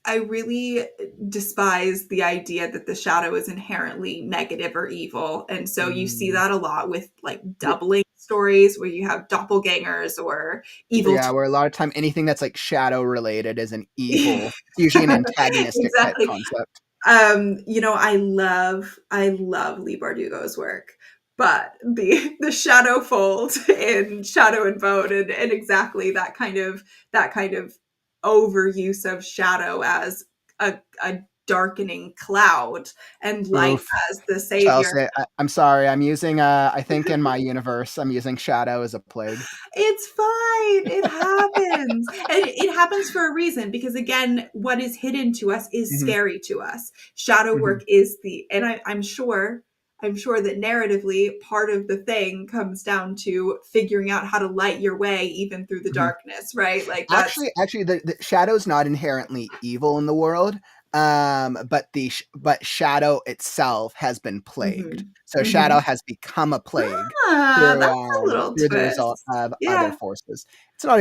despise the idea that the shadow is inherently negative or evil. And so you see Mm. that a lot with like doubling stories where you have doppelgangers or evil. Yeah, where a lot of time anything that's like shadow related is an evil. It's usually an antagonistic type Exactly. concept. I love Lee Bardugo's work, but the shadow fold in Shadow and Bone, and exactly that kind of overuse of shadow as a darkening cloud and light Oof. as the savior. Chelsea, I'm sorry. I'm using I think in my universe, I'm using shadow as a plague. It's fine. It happens. And it happens for a reason, because again, what is hidden to us is Mhm, scary to us. Shadow mhm, work is and I'm sure that narratively part of the thing comes down to figuring out how to light your way even through the mhm. darkness, right? Like that's Actually, the shadow's not inherently evil in the world, but shadow itself has been plagued. mhm. So shadow Mhm. has become a plague That's a little through the result twist. of other Yeah. forces. It's not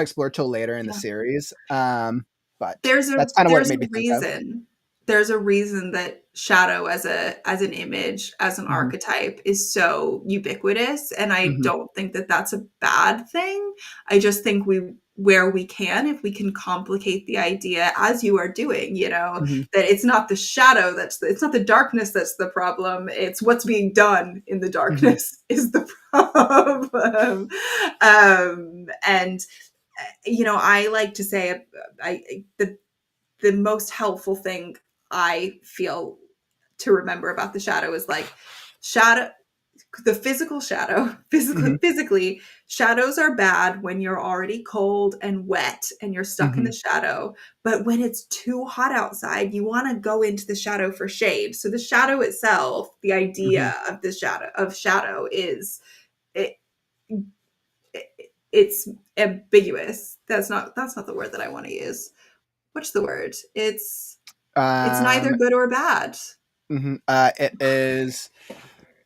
explored till later in the Yeah. series, but There's a that's kind of what it there's a made me think of. reason. There's a reason that shadow as an image, as an Mhm, archetype is so ubiquitous, and I mhm, don't think that that's a bad thing. I just think where we can, if we can complicate the idea as you are doing, mhm, that it's not the shadow it's not the darkness that's the problem, it's what's being done in the mhm, darkness is the problem. And I like to say, the most helpful thing I feel to remember about the shadow is like shadow the physical shadow mhm, physically, shadows are bad when you're already cold and wet and you're stuck in mhm, the shadow. But when it's too hot outside, you want to go into the shadow for shade. So the shadow itself, the mhm. idea of the shadow is it, it's ambiguous. That's not the word that I want to use. What's the word? It's neither Um, good or bad. it is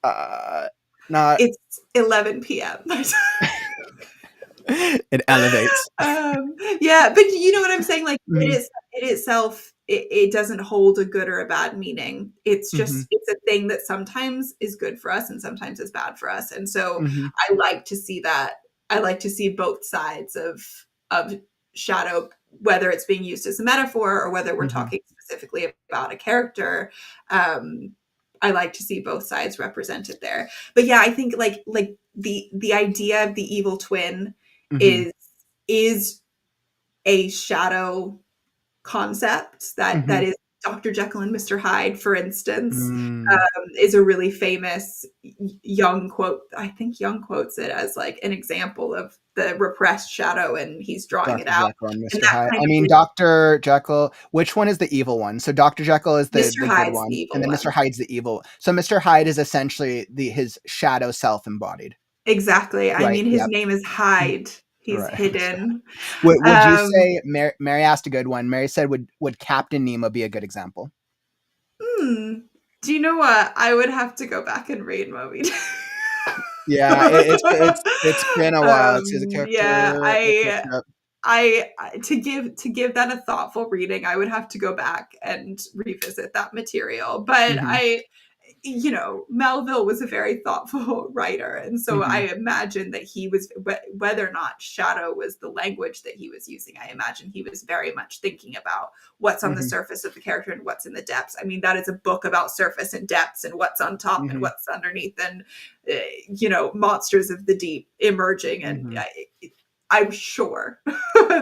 uh, not. It's 11 p.m. It elevates. Yeah, but you know what I'm saying? Like Mhm, it itself, it doesn't hold a good or a bad meaning. It's mhm, just it's a thing that sometimes is good for us and sometimes is bad for us. And so mhm, I like to see that. I like to see both sides of shadow, whether it's being used as a metaphor or whether we're mhm, talking specifically about a character. Um, I like to see both sides represented there. But yeah, I think like the idea of the evil twin mhm, is is a shadow concept that mhm, is Dr. Jekyll and Mr. Hyde, for instance, mm. is a really famous Young quote. I think Young quotes it as like an example of the repressed shadow, and he's drawing it Dr. out. Jekyll and And Mr. that Hyde. kind I of mean, Dr. Jekyll, which one is the evil one? So Dr. Jekyll is Mr. the good Hyde's the one, and evil then Mr. one. Hyde's the evil. So Mr. Hyde is essentially his shadow self embodied, Exactly. I right? mean, his Yep. name is Mhm. Hyde. He's Right. hidden. Would you Um, say Mary asked a good one? Mary said, "Would Captain Nemo be a good example?" hmm. Do you know what? I would have to go back and read Moby Dick. Yeah, it's been a while. It's a Yeah, character. to give that a thoughtful reading, I would have to go back and revisit that material. But Mhm, Melville was a very thoughtful writer, and so I mhm, imagine that he was, whether or not shadow was the language that he was using, I imagine he was very much thinking about what's on the mhm, surface of the character and what's in the depths. I mean, that is a book about surface and depths and what's on top and mhm, what's underneath, and monsters of the deep emerging, and mhm. I'm sure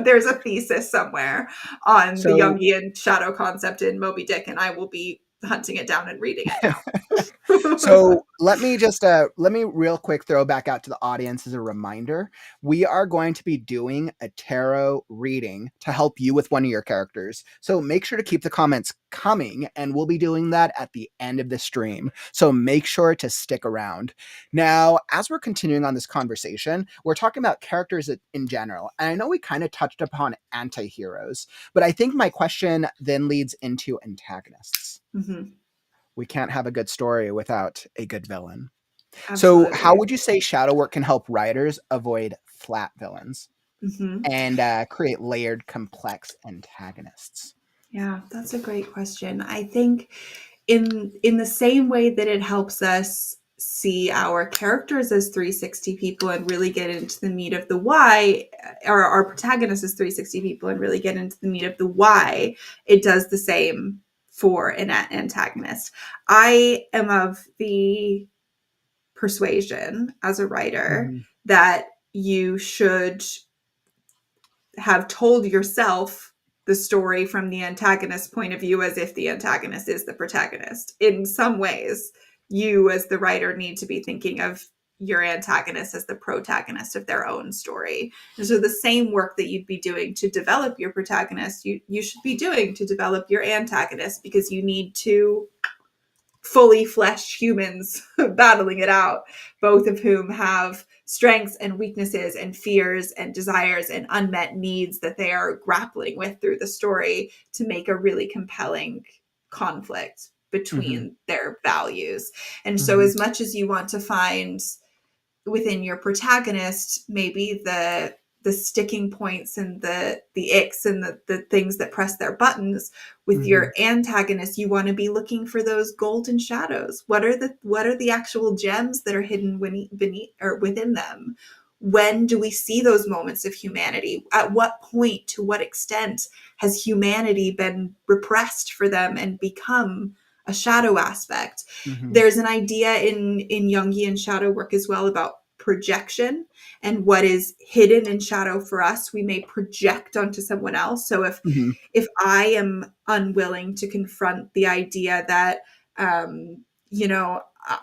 there's a thesis somewhere on the So Jungian shadow concept in Moby Dick, and I will be hunting it down and reading it now. So let me just let me real quick throw back out to the audience as a reminder. We are going to be doing a tarot reading to help you with one of your characters. So make sure to keep the comments coming, and we'll be doing that at the end of the stream. So make sure to stick around. Now, as we're continuing on this conversation, we're talking about characters in general. And I know we kind of touched upon anti-heroes, but I think my question then leads into antagonists. Mm-hmm. We can't have a good story without a good villain. So, how Absolutely. would you say shadow work can help writers avoid flat villains Mm-hmm. and create layered, complex antagonists? Yeah, that's a great question. I think in the same way that it helps us see our characters as 360 people and really get into the meat of the why, or our protagonists as 360 people and really get into the meat of the why, it does the same for an antagonist. I am of the persuasion as a writer Mhm. that you should have told yourself the story from the antagonist's point of view as if the antagonist is the protagonist. In some ways, you as the writer need to be thinking of your antagonist as the protagonist of their own story. And so the same work that you'd be doing to develop your protagonist, you should be doing to develop your antagonist, because you need to fully fleshed humans battling it out, both of whom have strengths and weaknesses and fears and desires and unmet needs that they are grappling with through the story to make a really compelling conflict Mhm. between their values. And so, Mhm. as much as you want to find within your protagonist maybe the sticking points and the icks and the things that press their buttons, with Mhm. your antagonist you want to be looking for those golden shadows. What are the actual gems that are hidden beneath or within them? When do we see those moments of humanity? At what point, to what extent, has humanity been repressed for them and become a shadow aspect? Mhm. There's an idea in Jungian shadow work as well about projection, and what is hidden in shadow for us we may project onto someone else. So Mhm. if I am unwilling to confront the idea that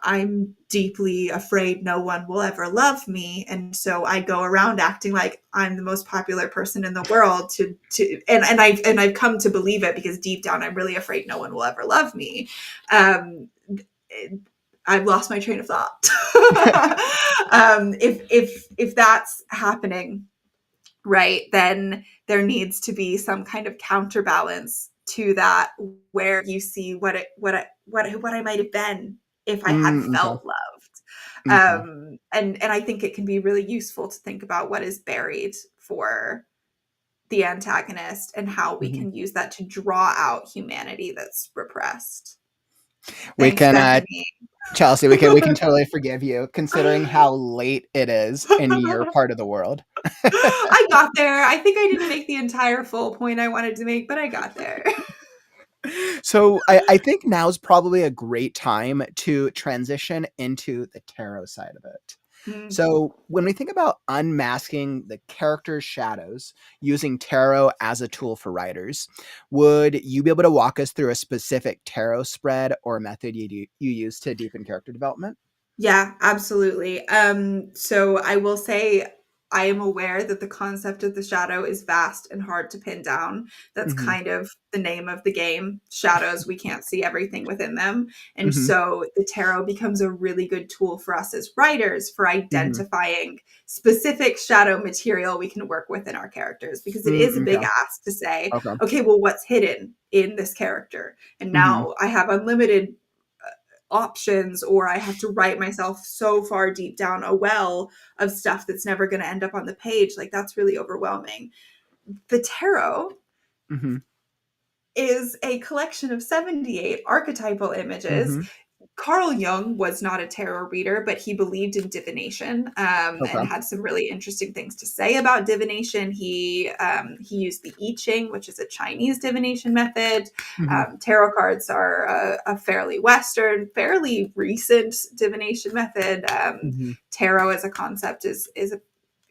I'm deeply afraid no one will ever love me, and so I go around acting like I'm the most popular person in the world and I've come to believe it because deep down I'm really afraid no one will ever love me. um, I've lost my train of thought. If that's happening, right, then there needs to be some kind of counterbalance to that, where you see what I might have been if I had Okay. felt loved. Okay. And I think it can be really useful to think about what is buried for the antagonist and how we Mhm. can use that to draw out humanity that's repressed. We Thanks, can Bethany. Chelsea, we can totally forgive you considering how late it is in your part of the world. I got there. I think I didn't make the entire full point I wanted to make, but I got there. So I think now's probably a great time to transition into the tarot side of it. Mm. So when we think about unmasking the character's shadows using tarot as a tool for writers, would you be able to walk us through a specific tarot spread or method you use to deepen character development? Yeah, absolutely. So I will say I am aware that the concept of the shadow is vast and hard to pin down. That's Hmm. kind of the name of the game. Shadows, we can't see everything within them. And Hmm. so the tarot becomes a really good tool for us as writers for Hmm. identifying specific shadow material we can work with in our characters, because it is a big Okay. ask to say, Okay. okay, well, what's hidden in this character? And Hmm. now I have unlimited options, or I have to write myself so far deep down a well of stuff that's never going to end up on the page. Like, that's really overwhelming. The tarot Hmm. is a collection of 78 archetypal images. Hmm. Carl Jung was not a tarot reader, but he believed in divination, and Okay. had some really interesting things to say about divination. He used the I Ching, which is a Chinese divination method. Hmm. Tarot cards are a fairly Western, fairly recent divination method. Hmm. Tarot as a concept is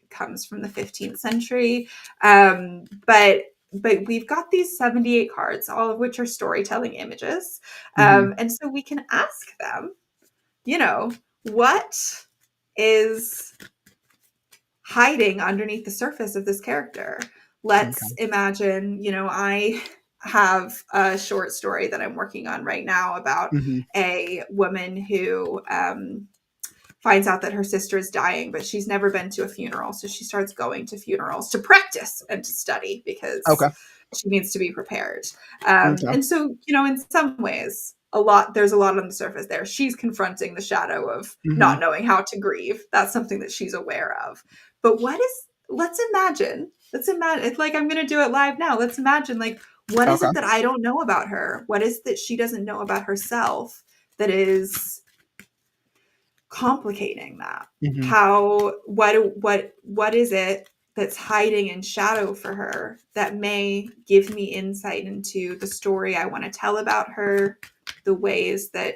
comes from the 15th century. But we've got these 78 cards, all of which are storytelling images. And so we can ask them, what is hiding underneath the surface of this character? Let's imagine, I have a short story that I'm working on right now about a woman who finds out that her sister is dying, but she's never been to a funeral. So she starts going to funerals to practice and to study because she needs to be prepared. And so, in some ways, there's a lot on the surface there. She's confronting the shadow of not knowing how to grieve. That's something that she's aware of. But let's imagine, it's like, I'm going to do it live now. Let's imagine, like, what is it that I don't know about her? What is that she doesn't know about herself that is complicating that? What is it that's hiding in shadow for her that may give me insight into the story I want to tell about her, the ways that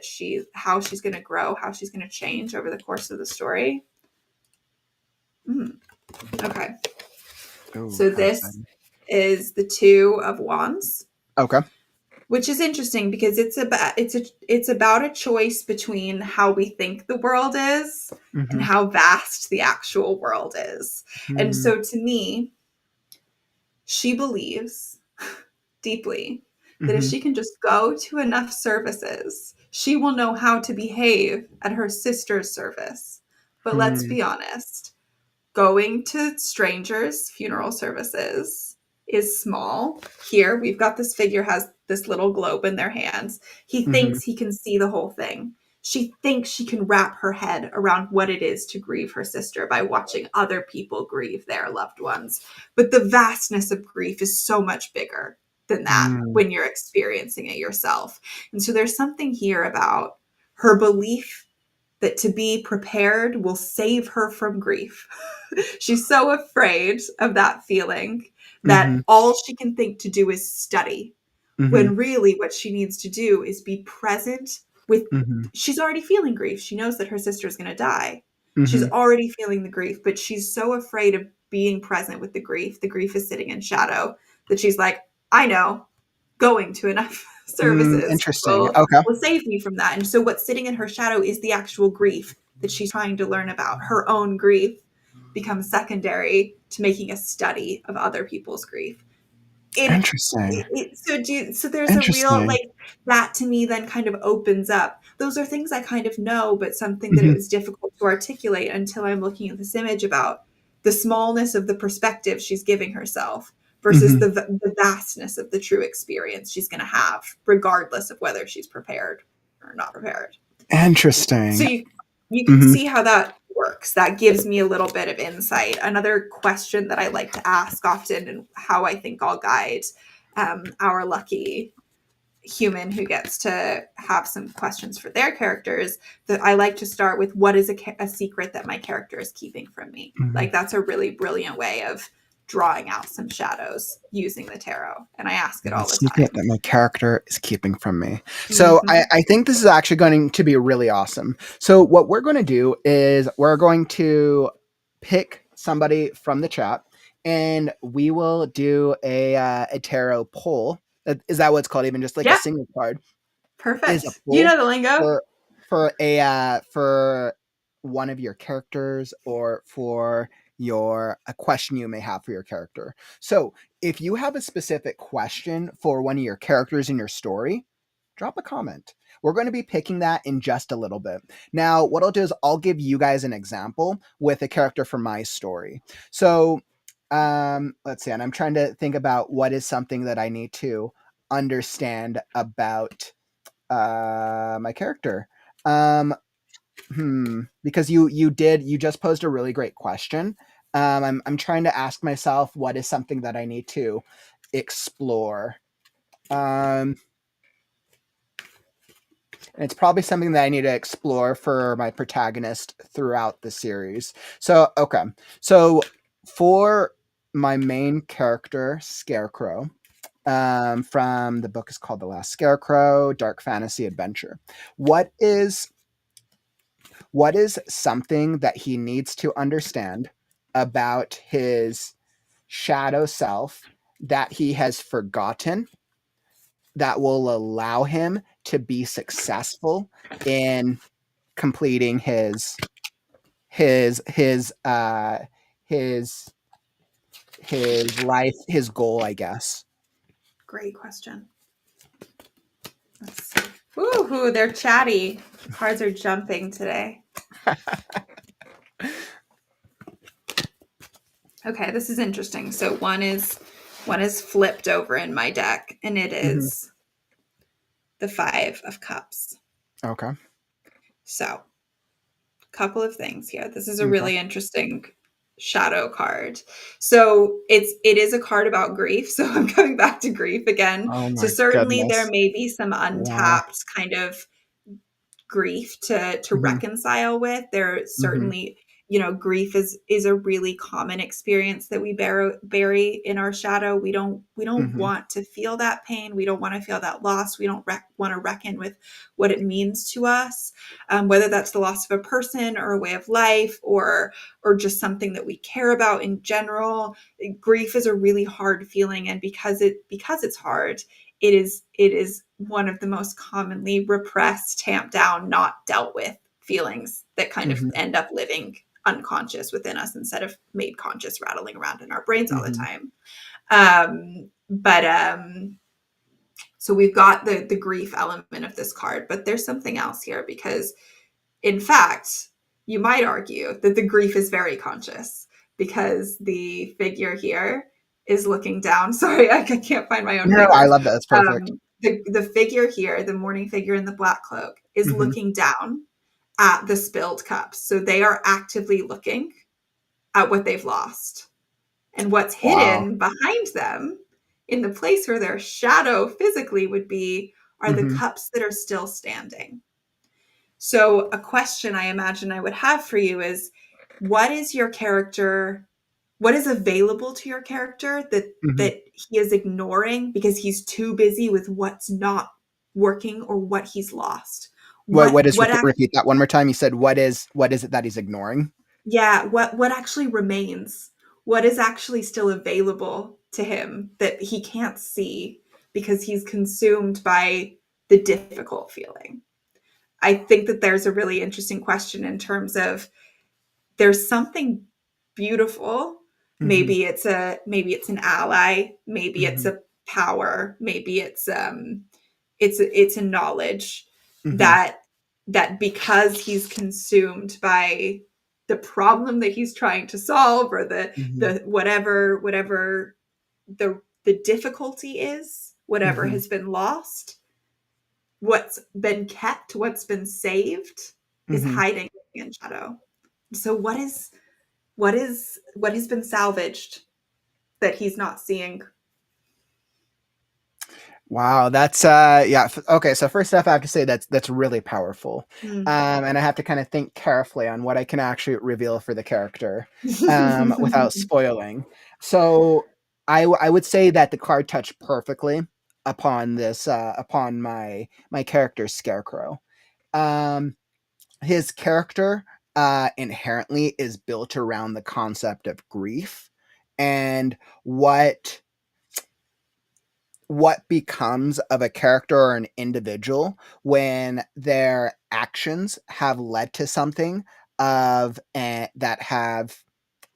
how she's going to grow, how she's going to change over the course of the story. Okay. So this is the Two of Wands. Okay. Which is interesting because it's about a choice between how we think the world is and how vast the actual world is. And so to me, she believes deeply that if she can just go to enough services, she will know how to behave at her sister's service. But let's be honest, going to strangers' funeral services is small. Here, we've got this figure has this little globe in their hands. He thinks he can see the whole thing. She thinks she can wrap her head around what it is to grieve her sister by watching other people grieve their loved ones. But the vastness of grief is so much bigger than that when you're experiencing it yourself. And so there's something here about her belief that to be prepared will save her from grief. She's so afraid of that feeling that all she can think to do is study, when really what she needs to do is be present with, she's already feeling grief. She knows that her sister is going to die. She's already feeling the grief, but she's so afraid of being present with the grief. The grief is sitting in shadow that she's like, I know, going to enough services will save me from that. And so what's sitting in her shadow is the actual grief that she's trying to learn about. Her own grief becomes secondary to making a study of other people's grief. Interesting. So there's a real, like, that to me then kind of opens up. Those are things I kind of know, but something that it was difficult to articulate until I'm looking at this image about the smallness of the perspective she's giving herself versus the vastness of the true experience she's going to have, regardless of whether she's prepared or not prepared. Interesting. So you can see how that works. That gives me a little bit of insight. Another question that I like to ask often, and how I think I'll guide our lucky human who gets to have some questions for their characters, that I like to start with, what is a secret that my character is keeping from me? Like, that's a really brilliant way of drawing out some shadows using the tarot. And I ask it all the time. That my character is keeping from me. So I think this is actually going to be really awesome. So what we're going to do is we're going to pick somebody from the chat, and we will do a tarot poll. Is that what it's called? Even just like a single card. Perfect. You know the lingo. For one of your characters, or for a question you may have for your character. So if you have a specific question for one of your characters in your story, drop a comment. We're going to be picking that in just a little bit. Now, what I'll do is I'll give you guys an example with a character from my story. So let's see. And I'm trying to think about what is something that I need to understand about my character. Because you just posed a really great question. I'm trying to ask myself, what is something that I need to explore? And it's probably something that I need to explore for my protagonist throughout the series. So, okay. So for my main character, Scarecrow, from the book is called The Last Scarecrow, Dark Fantasy Adventure. What is something that he needs to understand about his shadow self that he has forgotten, that will allow him to be successful in completing his his uh his his life, his goal, I guess. Great question. Let's see. Woohoo, they're chatty. Cards are jumping today. Okay, this is interesting. So one is flipped over in my deck, and it is the 5 of Cups. Okay. So, couple of things here. This is a Okay. really interesting shadow card. So it is a card about grief. So I'm coming back to grief again. Oh So my certainly there goodness. may be some Wow. untapped kind of grief to Mhm. reconcile with. There Mhm. certainly, grief is a really common experience that we bury in our shadow. We don't Mhm. want to feel that pain. We don't want to feel that loss. We don't want to reckon with what it means to us, whether that's the loss of a person or a way of life, or just something that we care about in general. Grief is a really hard feeling, and because it's hard, it is one of the most commonly repressed, tamped down, not dealt with feelings that kind of Mhm. end up living unconscious within us instead of made conscious, rattling around in our brains all the Mhm. time. But So we've got the grief element of this card, but there's something else here, because in fact, you might argue that the grief is very conscious, because the figure here is looking down. Sorry, I can't find my own No, I fingers. love that. That's perfect. The figure here, the mourning figure in the black cloak, is Mhm. looking down at the spilled cups. So they are actively looking at what they've lost. And what's Wow. hidden behind them, in the place where their shadow physically would be, are the Mhm. cups that are still standing. So, a question I imagine I would have for you is, what is your character? What is available to your character Mhm. that he is ignoring because he's too busy with what's not working or what he's lost? What is, What repeat that one more time. You said what is it that he's ignoring? Yeah, what actually remains? What is actually still available to him that he can't see because he's consumed by the difficult feeling? I think that there's a really interesting question in terms of, there's something beautiful. Mhm. Maybe it's an ally, maybe it's Mhm. a power, maybe it's a knowledge Mhm. that because he's consumed by the problem that he's trying to solve, or Mhm. the whatever the difficulty is, whatever Mhm. has been lost, what's been kept, what's been saved, is Mhm. hiding in shadow. So what has been salvaged that he's not seeing? Wow, that's yeah. Okay, so first off, I have to say that's really powerful, Mm. and I have to kind of think carefully on what I can actually reveal for the character, without spoiling. So I would say that the card touched perfectly upon this, upon my character's scarecrow. Um, his character inherently is built around the concept of grief, and what becomes of a character or an individual when their actions have led to something that have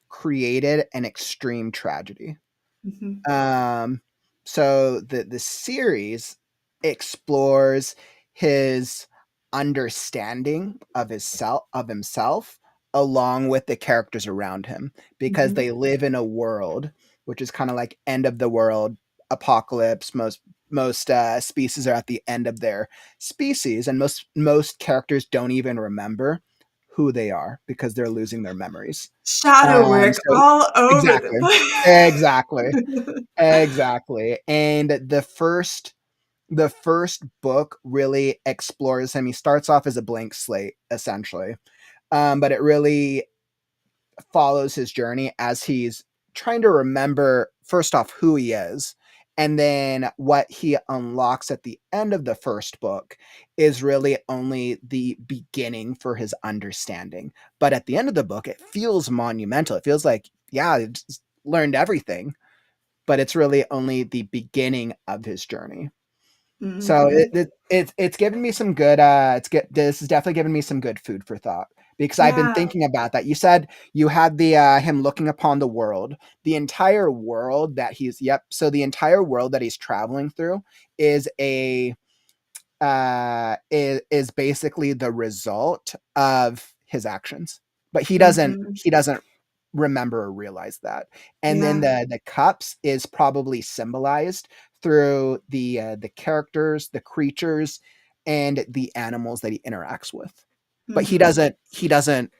created an extreme tragedy. Mhm. Um, so the series explores his understanding of himself, along with the characters around him, because Mhm. they live in a world which is kind of like end of the world apocalypse. Most species are at the end of their species, and most characters don't even remember who they are because they're losing their memories. Shadow work So all over the exactly, exactly. place. Exactly. And the first book really explores him. He starts off as a blank slate, essentially. But it really follows his journey as he's trying to remember, first off, who he is, And then what he unlocks at the end of the first book is really only the beginning for his understanding. But at the end of the book, it feels monumental. It feels like, yeah, I've just learned everything, but it's really only the beginning of his journey. So Mhm. it's given me some good this has definitely given me some good food for thought, because I've been Yeah. thinking about that. You said you had the him looking upon the world, the entire world that he's so the entire world that he's traveling through is a is basically the result of his actions. But Mhm. he doesn't remember or realize that. And then Yeah. the cups is probably symbolized through the characters, the creatures, and the animals that he interacts with. But Mhm. he doesn't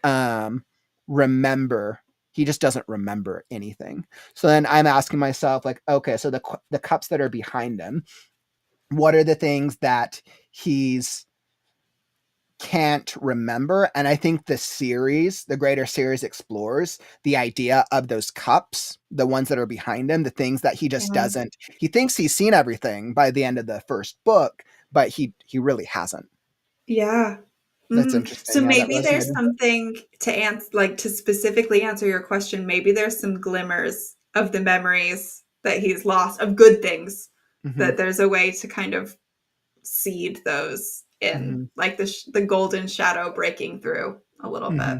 remember. He just doesn't remember anything. So then I'm asking myself, like, okay, so the cups that are behind him, what are the things that he's can't remember? And I think the greater series explores the idea of those cups, the ones that are behind him, the things that he just Yeah. doesn't. He thinks he's seen everything by the end of the first book, but he really hasn't. Yeah. That's So interesting. Yeah, that maybe there's resonated. something to answer, like to specifically answer your question. Maybe there's some glimmers of the memories that he's lost of good things. Hmm. That there's a way to kind of seed those in, Hmm. like the golden shadow breaking through a little bit.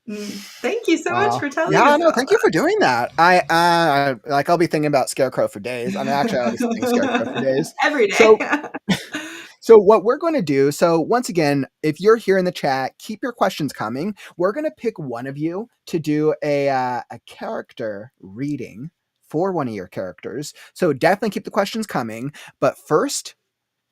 Hmm. Thank you so much for telling Yeah, us no, about thank you for doing that. Like, I'll be thinking about Scarecrow for days. I mean, actually, I already think Scarecrow for that. days. Every day. So So what we're going to do, so once again, if you're here in the chat, keep your questions coming. We're going to pick one of you to do a character reading for one of your characters. So definitely keep the questions coming. But first,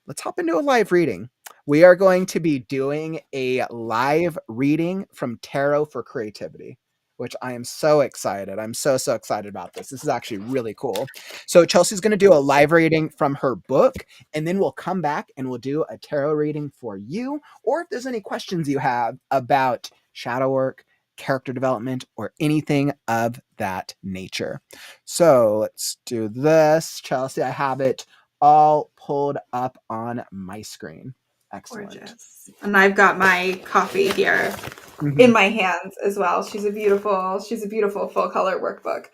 let's hop into a live reading. We are going to be doing a live reading from Tarot for Creativity, which I am so excited. I'm so excited about this. This is actually really cool. So Chelsea's going to do a live reading from her book, and then we'll come back and we'll do a tarot reading for you, or if there's any questions you have about shadow work, character development, or anything of that nature. So let's do this. Chelsea, I have it all pulled up on my screen. Excellent. Gorgeous. And I've got my coffee here in Mhm. my hands as well. She's a beautiful full color workbook.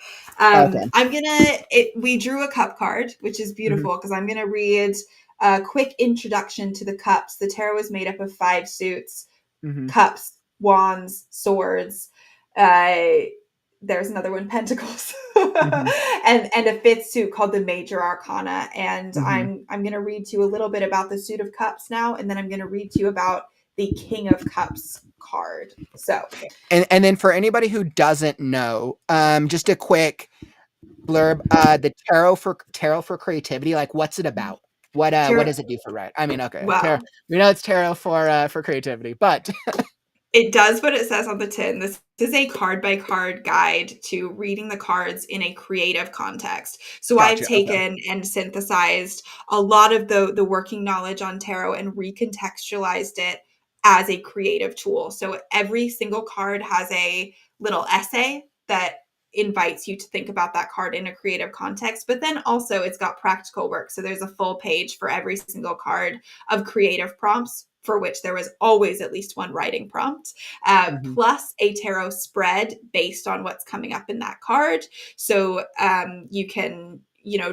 Okay. We drew a cup card, which is Mhm. beautiful because I'm gonna read a quick introduction to the cups. The tarot is made up of 5 suits: Mhm. cups, wands, swords. Uh, there's another one, pentacles, Mhm. and a fifth suit called the major arcana. And Mhm. I'm going to read to you a little bit about the suit of cups now, and then I'm going to read to you about the king of cups card. So And then for anybody who doesn't know, just a quick blurb. The tarot for creativity. Like, what's it about? What tarot, does it do for right? I mean, okay, tarot. well, We know it's tarot for creativity, but it does what it says on the tin. This is a card by card guide to reading the cards in a creative context. So I've gotcha. Okay. taken and synthesized a lot of the working knowledge on tarot and recontextualized it as a creative tool. So every single card has a little essay that invites you to think about that card in a creative context, but then also it's got practical work. So there's a full page for every single card of creative prompts, for which there was always at least one writing prompt, Mhm. plus a tarot spread based on what's coming up in that card. So you can,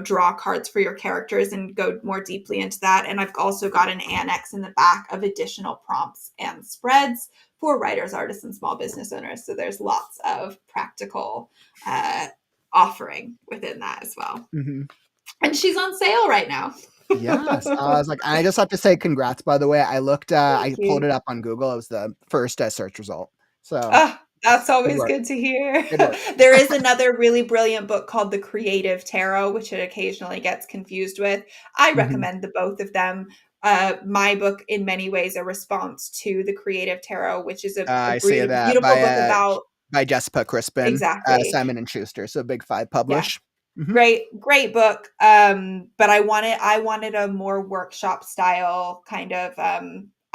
draw cards for your characters and go more deeply into that. And I've also got an annex in the back of additional prompts and spreads for writers, artists, and small business owners. So there's lots of practical uh, offering within that as well. Mhm. And she's on sale right now. Yes. I was like, I just have to say congrats, by the way. Thank I pulled you. it up on Google. It was the first search result. So Oh, that's good always work. good to hear. Good work. There is another really brilliant book called The Creative Tarot, which it occasionally gets confused with. I Mhm. recommend the both of them. My book, in many ways, a response to The Creative Tarot, which is a I see really that beautiful book about by Jessica Crispin, exactly. Simon and Schuster. So Big Five Yeah. publish. Mhm. Great book. But I wanted a more workshop style kind of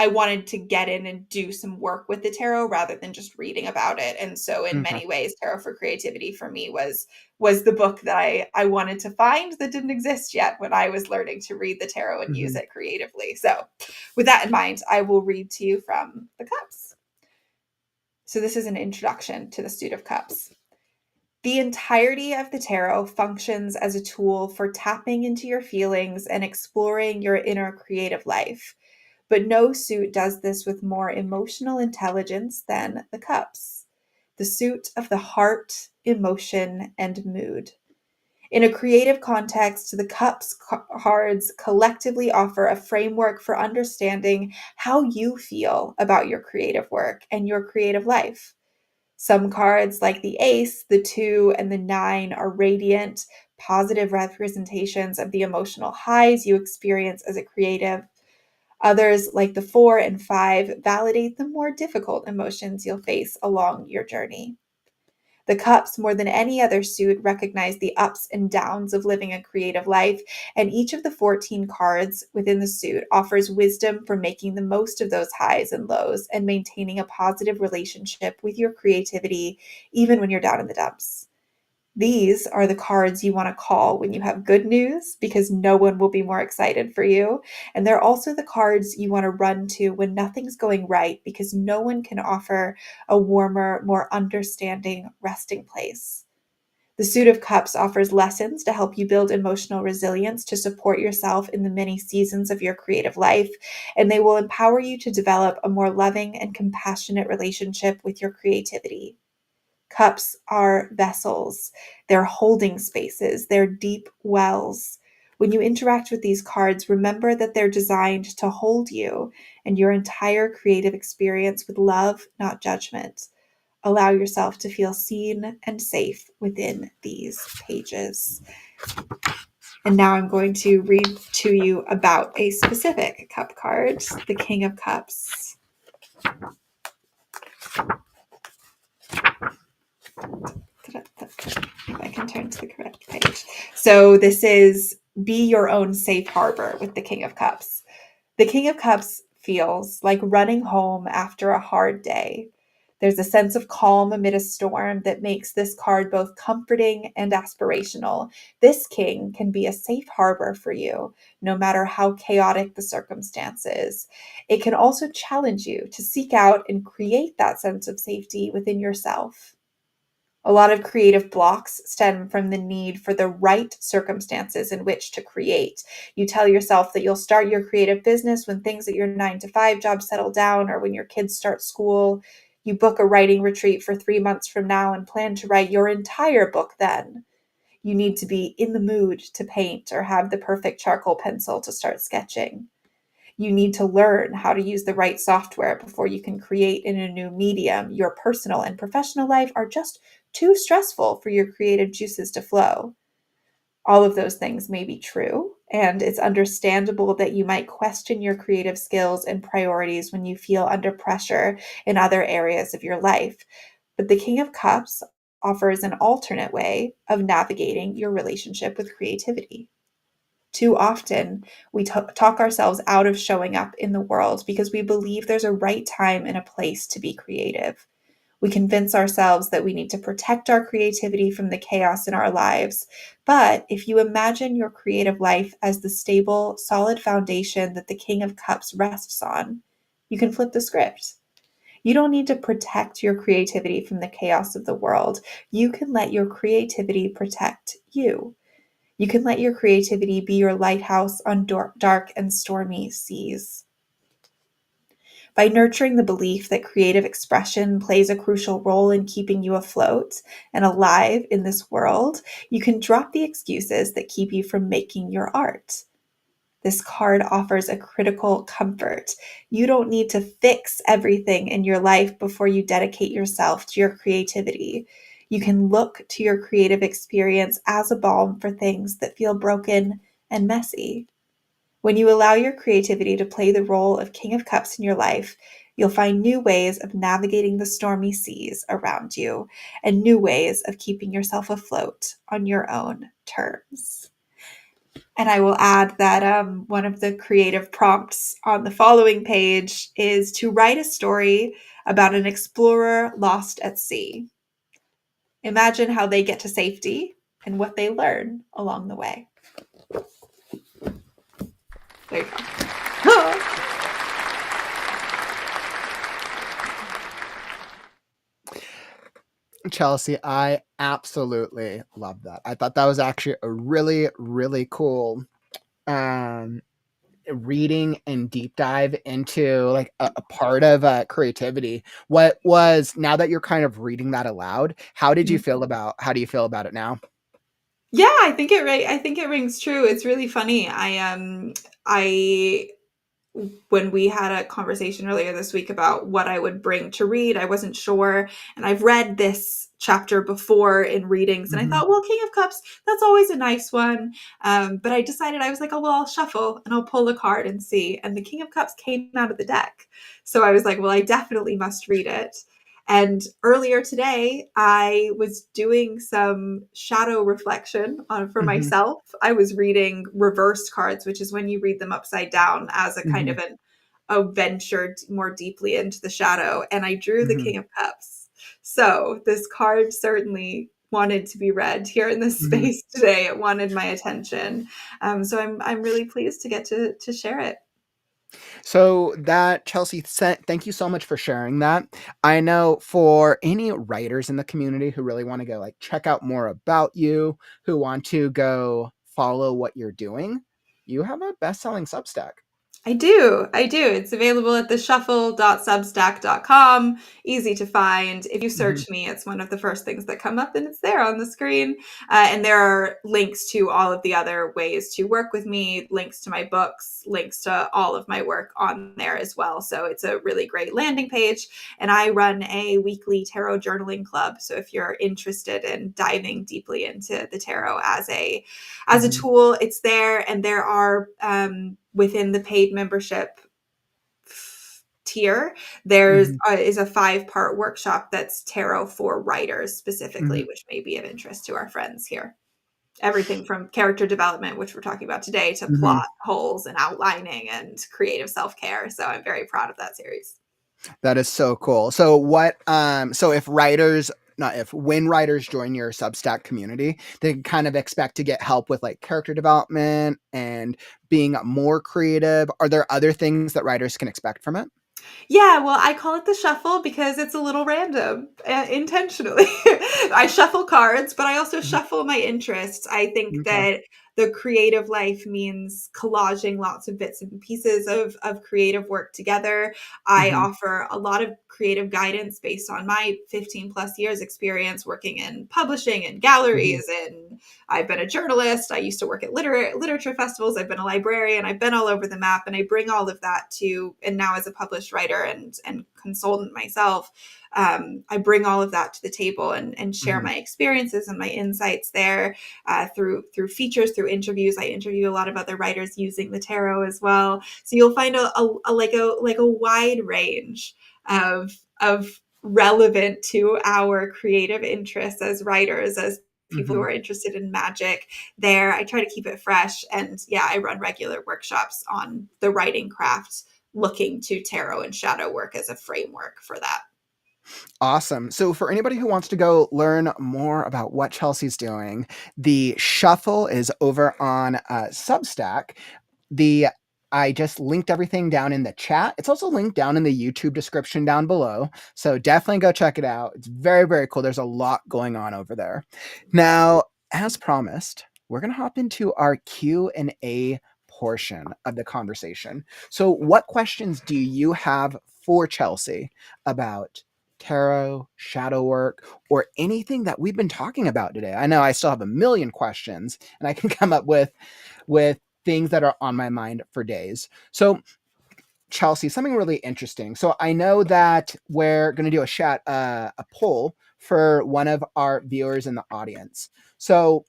I wanted to get in and do some work with the tarot rather than just reading about it. And so in many ways, Tarot for Creativity for me was the book that I wanted to find that didn't exist yet when I was learning to read the tarot and use it creatively. So with that in mind, I will read to you from the Cups. So this is an introduction to the Suit of Cups. The entirety of the tarot functions as a tool for tapping into your feelings and exploring your inner creative life. But no suit does this with more emotional intelligence than the Cups, the suit of the heart, emotion, and mood. In a creative context, the Cups cards collectively offer a framework for understanding how you feel about your creative work and your creative life. Some cards, like the Ace, the 2, and the 9, are radiant, positive representations of the emotional highs you experience as a creative. Others, like the 4 and 5, validate the more difficult emotions you'll face along your journey. The Cups, more than any other suit, recognize the ups and downs of living a creative life, and each of the 14 cards within the suit offers wisdom for making the most of those highs and lows and maintaining a positive relationship with your creativity, even when you're down in the dumps. These are the cards you want to call when you have good news, because no one will be more excited for you. And they're also the cards you want to run to when nothing's going right, because no one can offer a warmer, more understanding resting place. The Suit of Cups offers lessons to help you build emotional resilience to support yourself in the many seasons of your creative life, and they will empower you to develop a more loving and compassionate relationship with your creativity. Cups are vessels, they're holding spaces, they're deep wells. When you interact with these cards, remember that they're designed to hold you and your entire creative experience with love, not judgment. Allow yourself to feel seen and safe within these pages. And now I'm going to read to you about a specific cup card, the King of Cups. If I can turn to the correct page. So this is Be Your Own Safe Harbor with the King of Cups. The King of Cups feels like running home after a hard day. There's a sense of calm amid a storm that makes this card both comforting and aspirational. This king can be a safe harbor for you, no matter how chaotic the circumstances. It can also challenge you to seek out and create that sense of safety within yourself. A lot of creative blocks stem from the need for the right circumstances in which to create. You tell yourself that you'll start your creative business when things at your 9-to-5 job settle down or when your kids start school. You book a writing retreat for 3 months from now and plan to write your entire book then. You need to be in the mood to paint or have the perfect charcoal pencil to start sketching. You need to learn how to use the right software before you can create in a new medium. Your personal and professional life are just too stressful for your creative juices to flow. All of those things may be true, and it's understandable that you might question your creative skills and priorities when you feel under pressure in other areas of your life. But the King of Cups offers an alternate way of navigating your relationship with creativity. Too often, we talk ourselves out of showing up in the world because we believe there's a right time and a place to be creative. We convince ourselves that we need to protect our creativity from the chaos in our lives. But if you imagine your creative life as the stable, solid foundation that the King of Cups rests on, you can flip the script. You don't need to protect your creativity from the chaos of the world. You can let your creativity protect you. You can let your creativity be your lighthouse on dark and stormy seas. By nurturing the belief that creative expression plays a crucial role in keeping you afloat and alive in this world, you can drop the excuses that keep you from making your art. This card offers a critical comfort. You don't need to fix everything in your life before you dedicate yourself to your creativity. You can look to your creative experience as a balm for things that feel broken and messy. When you allow your creativity to play the role of King of Cups in your life, you'll find new ways of navigating the stormy seas around you and new ways of keeping yourself afloat on your own terms. And I will add that one of the creative prompts on the following page is to write a story about an explorer lost at sea. Imagine how they get to safety and what they learn along the way. There you go. Chelsey, I absolutely love that. I thought that was actually a really, really cool reading and deep dive into like a part of creativity. What was, now that you're kind of reading that aloud, how do you feel about it now? Yeah, I think it rings true. It's really funny. I when we had a conversation earlier this week about what I would bring to read, I wasn't sure. And I've read this chapter before in readings, and I thought, well, King of Cups, that's always a nice one. But I decided, I was like, oh, well, I'll shuffle and I'll pull a card and see. And the King of Cups came out of the deck. So I was like, well, I definitely must read it. And earlier today, I was doing some shadow reflection for myself. I was reading reversed cards, which is when you read them upside down as a kind of a venture more deeply into the shadow. And I drew the King of Cups. So this card certainly wanted to be read here in this space today. It wanted my attention. So I'm really pleased to get to share it. So that, Chelsey, thank you so much for sharing that. I know for any writers in the community who really want to go like check out more about you, who want to go follow what you're doing, you have a best-selling Substack. I do. It's available at theshuffle.substack.com. Easy to find. If you search me, it's one of the first things that come up, and it's there on the screen. And there are links to all of the other ways to work with me, links to my books, links to all of my work on there as well. So it's a really great landing page. And I run a weekly tarot journaling club. So if you're interested in diving deeply into the tarot as a tool, it's there. And there are within the paid membership tier, there's is a 5-part workshop that's tarot for writers specifically, which may be of interest to our friends here. Everything from character development, which we're talking about today, to plot holes and outlining and creative self-care. So I'm very proud of that series. That is so cool. So when writers join your Substack community, they can kind of expect to get help with like character development and being more creative. Are there other things that writers can expect from it? Yeah, well, I call it the shuffle because it's a little random, intentionally. I shuffle cards, but I also shuffle my interests. I think that the creative life means collaging lots of bits and pieces of creative work together. I offer a lot of creative guidance based on my 15 plus years experience working in publishing and galleries, and I've been a journalist. I used to work at literature festivals. I've been a librarian. I've been all over the map, and I bring all of that and now as a published writer and consultant myself, I bring all of that to the table and share my experiences and my insights there through features, through interviews. I interview a lot of other writers using the tarot as well. So you'll find a wide range of relevant to our creative interests as writers, as people who are interested in magic there. I try to keep it fresh. And yeah, I run regular workshops on the writing craft, looking to tarot and shadow work as a framework for that. Awesome. So for anybody who wants to go learn more about what Chelsey's doing, the shuffle is over on Substack. I just linked everything down in the chat. It's also linked down in the YouTube description down below. So definitely go check it out. It's very, very cool. There's a lot going on over there. Now, as promised, we're going to hop into our Q&A portion of the conversation. So what questions do you have for Chelsey about tarot, shadow work, or anything that we've been talking about today? I know I still have a million questions, and I can come up with things that are on my mind for days. So Chelsey, something really interesting. So I know that we're going to do a poll for one of our viewers in the audience. So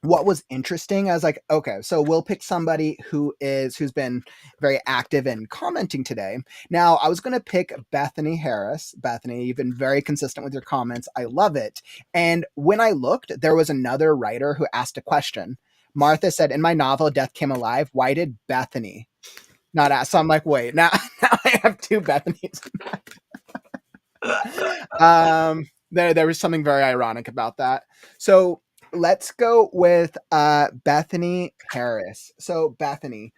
what was interesting, I was like, okay, so we'll pick somebody who's been very active in commenting today. Now, I was going to pick Bethany Harris. Bethany, you've been very consistent with your comments. I love it. And when I looked, there was another writer who asked a question, Martha said, in my novel, Death Came Alive, why did Bethany not ask? So I'm like, wait, now I have two Bethany's. There was something very ironic about that. So let's go with Bethany Harris. So Bethany,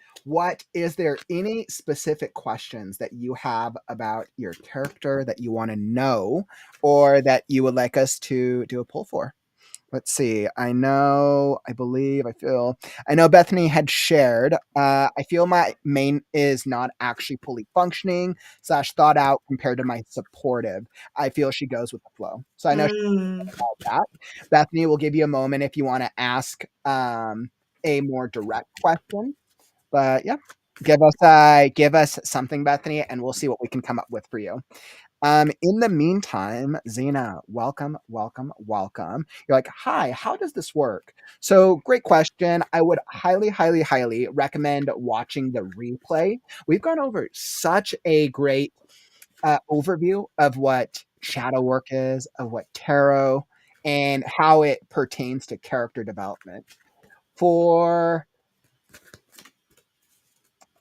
is there any specific questions that you have about your character that you want to know or that you would like us to do a poll for? Let's see. I know Bethany had shared. I feel my main is not actually fully functioning / thought out compared to my supportive. I feel she goes with the flow. So I know Mm. all that. Bethany will give you a moment if you want to ask a more direct question. But yeah, give us something, Bethany, and we'll see what we can come up with for you. In the meantime, Zena, welcome, welcome, welcome. You're like, hi, how does this work? So, great question. I would highly, highly, highly recommend watching the replay. We've gone over such a great overview of what shadow work is, of what tarot, and how it pertains to character development.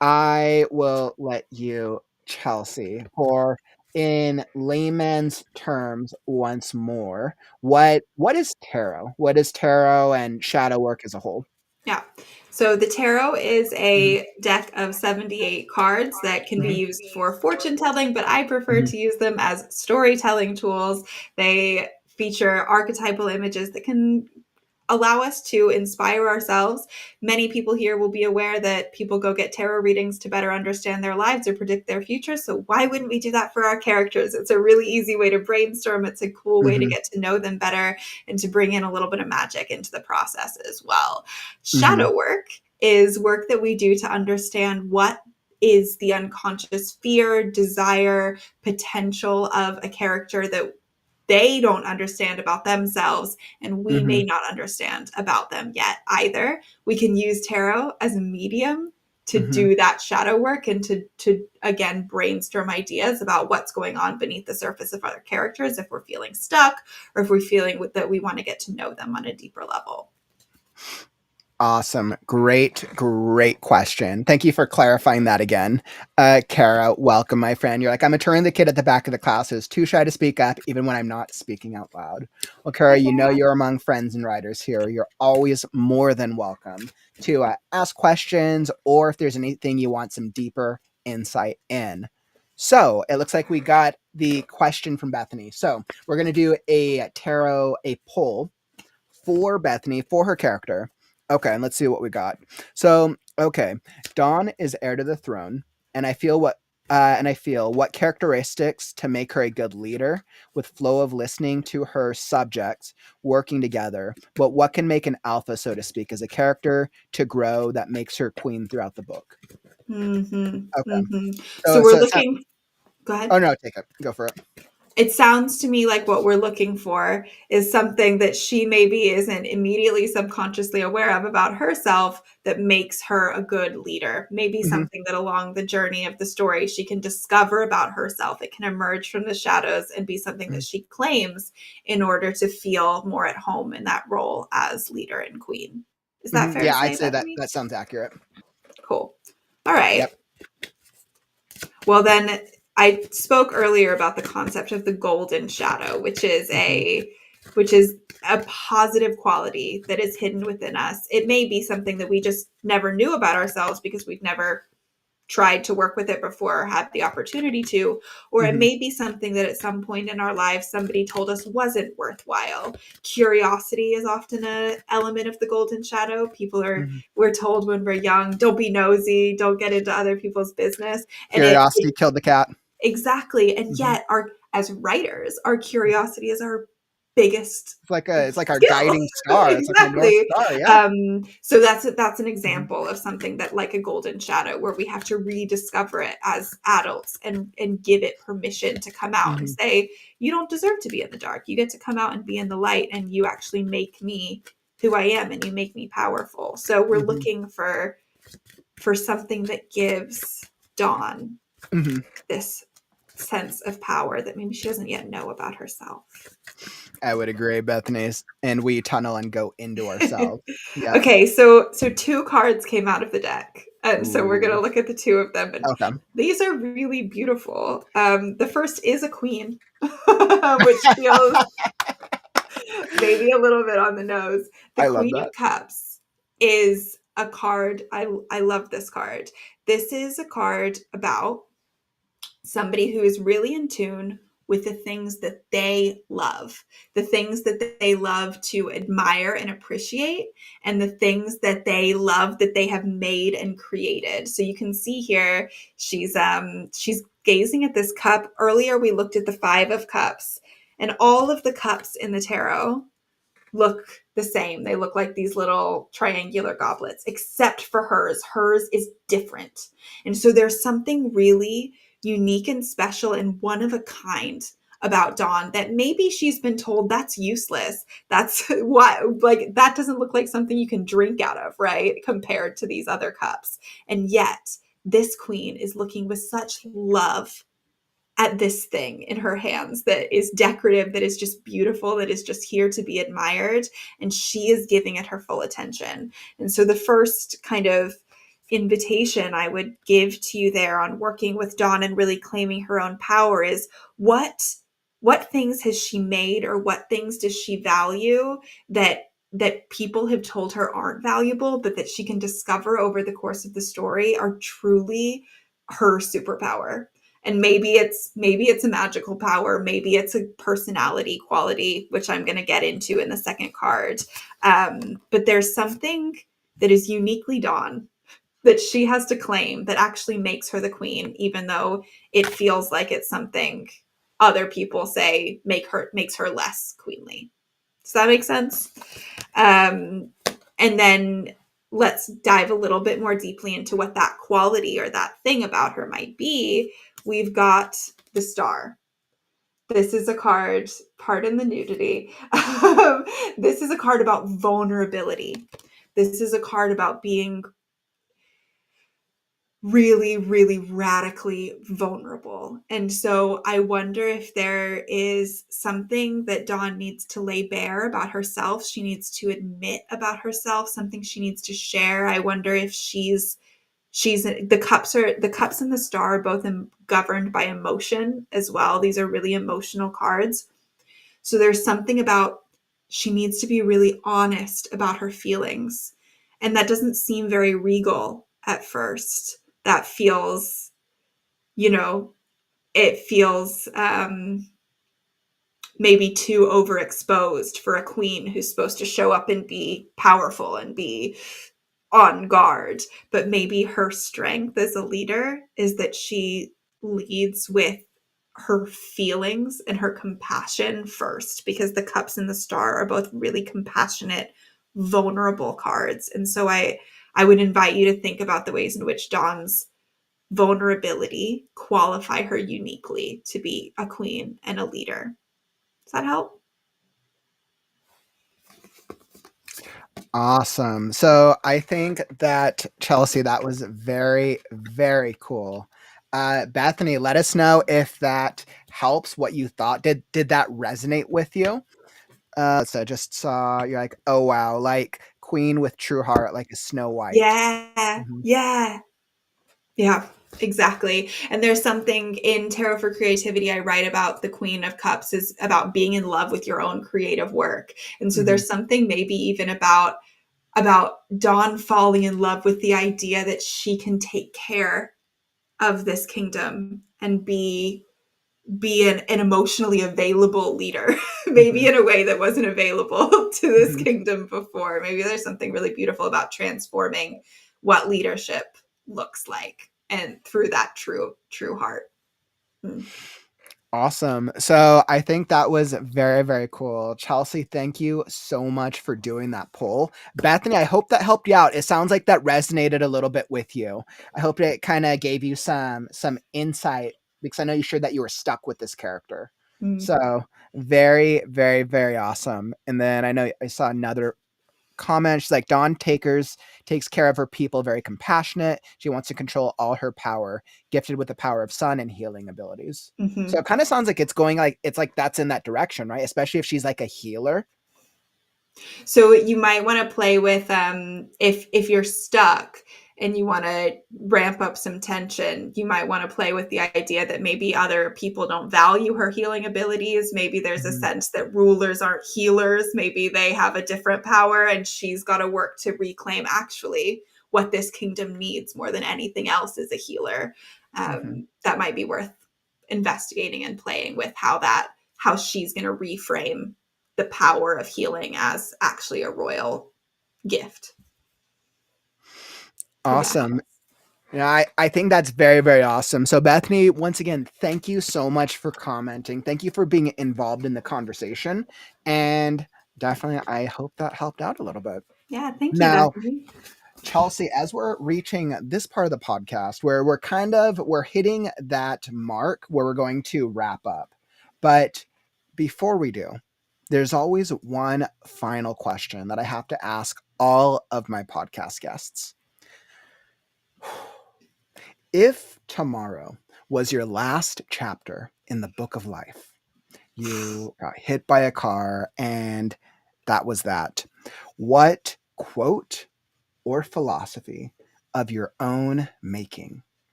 I will let you, Chelsey, for in layman's terms once more, what is tarot? What is tarot and shadow work as a whole? Yeah. So the tarot is Mhm, a deck of 78 cards that can be mhm, used for fortune telling, but I prefer mhm, to use them as storytelling tools. They feature archetypal images that can allow us to inspire ourselves. Many people here will be aware that people go get tarot readings to better understand their lives or predict their future. So why wouldn't we do that for our characters? It's a really easy way to brainstorm. It's a cool way to mhm, get to know them better and to bring in a little bit of magic into the process as well. mhm, Shadow work is work that we do to understand what is the unconscious fear, desire, potential of a character that they don't understand about themselves, and we may mhm, not understand about them yet either. We can use tarot as a medium to mhm. do that shadow work and to again brainstorm ideas about what's going on beneath the surface of other characters if we're feeling stuck or if we're feeling that we want to get to know them on a deeper level. Awesome. Great, great question. Thank you for clarifying that again. Kara, welcome, my friend. You're like, I'm a turn the kid at the back of the class who's too shy to speak up, even when I'm not speaking out loud. Well, Kara, Hi, you know Sarah. you're among friends and writers here. You're always more than welcome to ask questions or if there's anything you want some deeper insight in. So it looks like we got the question from Bethany. So we're going to do a poll for Bethany for her character. Okay, and let's see what we got. So, okay, Dawn is heir to the throne, and I feel what characteristics to make her a good leader with flow of listening to her subjects working together, but what can make an alpha, so to speak, as a character to grow that makes her queen throughout the book. Mm-hmm, Okay, mm-hmm. So so we're it's not. looking. Go ahead. Oh no, take it. Go for it. It sounds to me like what we're looking for is something that she maybe isn't immediately subconsciously aware of about herself that makes her a good leader. Maybe Hmm. something that along the journey of the story she can discover about herself. It can emerge from the shadows and be something that she claims in order to feel more at home in that role as leader and queen. Is that fair to Yeah, I'd say, say that Bethany? that sounds accurate. Cool. All right. Yep. Well, then I spoke earlier about the concept of the golden shadow, Hmm. which is a positive quality that is hidden within us. It may be something that we just never knew about ourselves because we've never tried to work with it before or had the opportunity to, or it Hmm. may be something that at some point in our lives somebody told us wasn't worthwhile. Curiosity is often an element of the golden shadow. Hmm. We're told when we're young, don't be nosy, don't get into other people's business, and Curiosity killed the cat. exactly. And Hmm. yet our as writers, our curiosity is our biggest It's like our skill. guiding star. It's like our North Exactly. Star, yeah. So that's an Mhm, example of something that like a golden shadow where we have to rediscover it as adults and give it permission to come out and mhm, say, you don't deserve to be in the dark. You get to come out and be in the light, and you actually make me who I am and you make me powerful. So we're mhm, looking for something that gives Dawn mhm, this sense of power that maybe she doesn't yet know about herself. I would agree, Bethany's, and we tunnel and go into ourselves. Yep. Okay, so 2 cards came out of the deck, and so we're gonna Ooh. look at the 2 of them, and Okay. these are really beautiful. The first is a queen, which feels maybe a little bit on the nose. The I love Queen that. of Cups is a card. I love this card. This is a card about somebody who is really in tune with the things that they love, the things that they love to admire and appreciate, and the things that they love that they have made and created. So you can see here she's gazing at this cup. Earlier we looked at the 5 of Cups, and all of the cups in the tarot look the same. They look like these little triangular goblets, except for hers. Hers is different. And so there's something really unique and special and one of a kind about Dawn that maybe she's been told that's useless. That's what, like, that doesn't look like something you can drink out of, right? Compared to these other cups. And yet, this queen is looking with such love at this thing in her hands that is decorative, that is just beautiful, that is just here to be admired. And she is giving it her full attention. And so the first kind of invitation I would give to you there on working with Dawn and really claiming her own power is what things has she made, or what things does she value that people have told her aren't valuable, but that she can discover over the course of the story are truly her superpower. And maybe it's a magical power, maybe it's a personality quality, which I'm going to get into in the second card. But there's something that is uniquely Dawn that she has to claim that actually makes her the queen, even though it feels like it's something other people say makes her less queenly. Does that make sense? And then let's dive a little bit more deeply into what that quality or that thing about her might be. We've got the Star. This is a card, pardon the nudity. This is a card about vulnerability. This is a card about being really, really radically vulnerable. And so I wonder if there is something that Dawn needs to lay bare about herself. She needs to admit about herself, something she needs to share. I wonder if she's the cups and the Star are both governed by emotion as well. These are really emotional cards. So there's something about she needs to be really honest about her feelings. And that doesn't seem very regal at first. That feels, it feels maybe too overexposed for a queen who's supposed to show up and be powerful and be on guard. But maybe her strength as a leader is that she leads with her feelings and her compassion first, because the cups and the Star are both really compassionate, vulnerable cards. And so I would invite you to think about the ways in which Dawn's vulnerability qualify her uniquely to be a queen and a leader. Does that help? Awesome. So I think that, Chelsey, that was very, very cool. Bethany, let us know if that helps, what you thought. Did that resonate with you? So just saw, you're like, oh wow, like queen with true heart, like a Snow White. Yeah. Mhm. Yeah. Yeah, exactly. And there's something in Tarot for Creativity I write about the Queen of Cups is about being in love with your own creative work. And so Mhm. there's something maybe even about Dawn falling in love with the idea that she can take care of this kingdom and be an emotionally available leader, maybe Mhm. in a way that wasn't available to this Mhm. kingdom before. Maybe there's something really beautiful about transforming what leadership looks like, and through that true heart. Mm. Awesome. So I think that was very, very cool. Chelsey, thank you so much for doing that poll. Bethany, I hope that helped you out. It sounds like that resonated a little bit with you. I hope it kind of gave you some insight, because I know you shared that you were stuck with this character. Mm. So very, very, very awesome. And then I know I saw another comment. She's like, Dawn takes care of her people, very compassionate. She wants to control all her power, gifted with the power of sun and healing abilities. So Mhm. it kind of sounds like it's going like, it's like that's in that direction, right? Especially if she's like a healer. So you might want to play with if you're stuck and you want to ramp up some tension, you might want to play with the idea that maybe other people don't value her healing abilities. Maybe there's a Mhm. sense that rulers aren't healers. Maybe they have a different power and she's got to work to reclaim actually what this kingdom needs more than anything else is a healer. Mhm. That might be worth investigating and playing with how she's going to reframe the power of healing as actually a royal gift for Bethany. Awesome. Yeah, I think that's very, very awesome. So, Bethany, once again, thank you so much for commenting. Thank you for being involved in the conversation. And definitely, I hope that helped out a little bit. Yeah, thank you, Now, Bethany. Chelsey, as we're reaching this part of the podcast where we're hitting that mark where we're going to wrap up. But before we do, there's always one final question that I have to ask all of my podcast guests. If tomorrow was your last chapter in the book of life, you got hit by a car and that was that, what quote or philosophy of your own making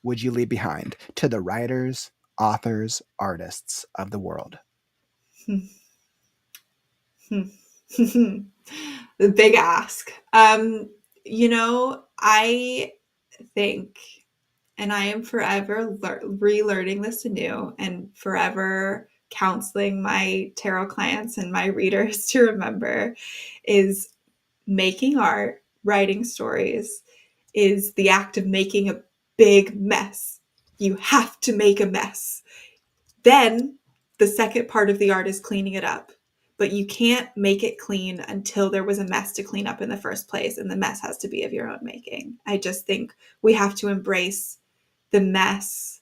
would you leave behind to the writers, authors, artists of the world? The big ask. I think, and I am forever relearning this anew and forever counseling my tarot clients and my readers to remember is making art, writing stories is the act of making a big mess. You have to make a mess. Then the second part of the art is cleaning it up. But you can't make it clean until there was a mess to clean up in the first place, and the mess has to be of your own making. I just think we have to embrace the mess,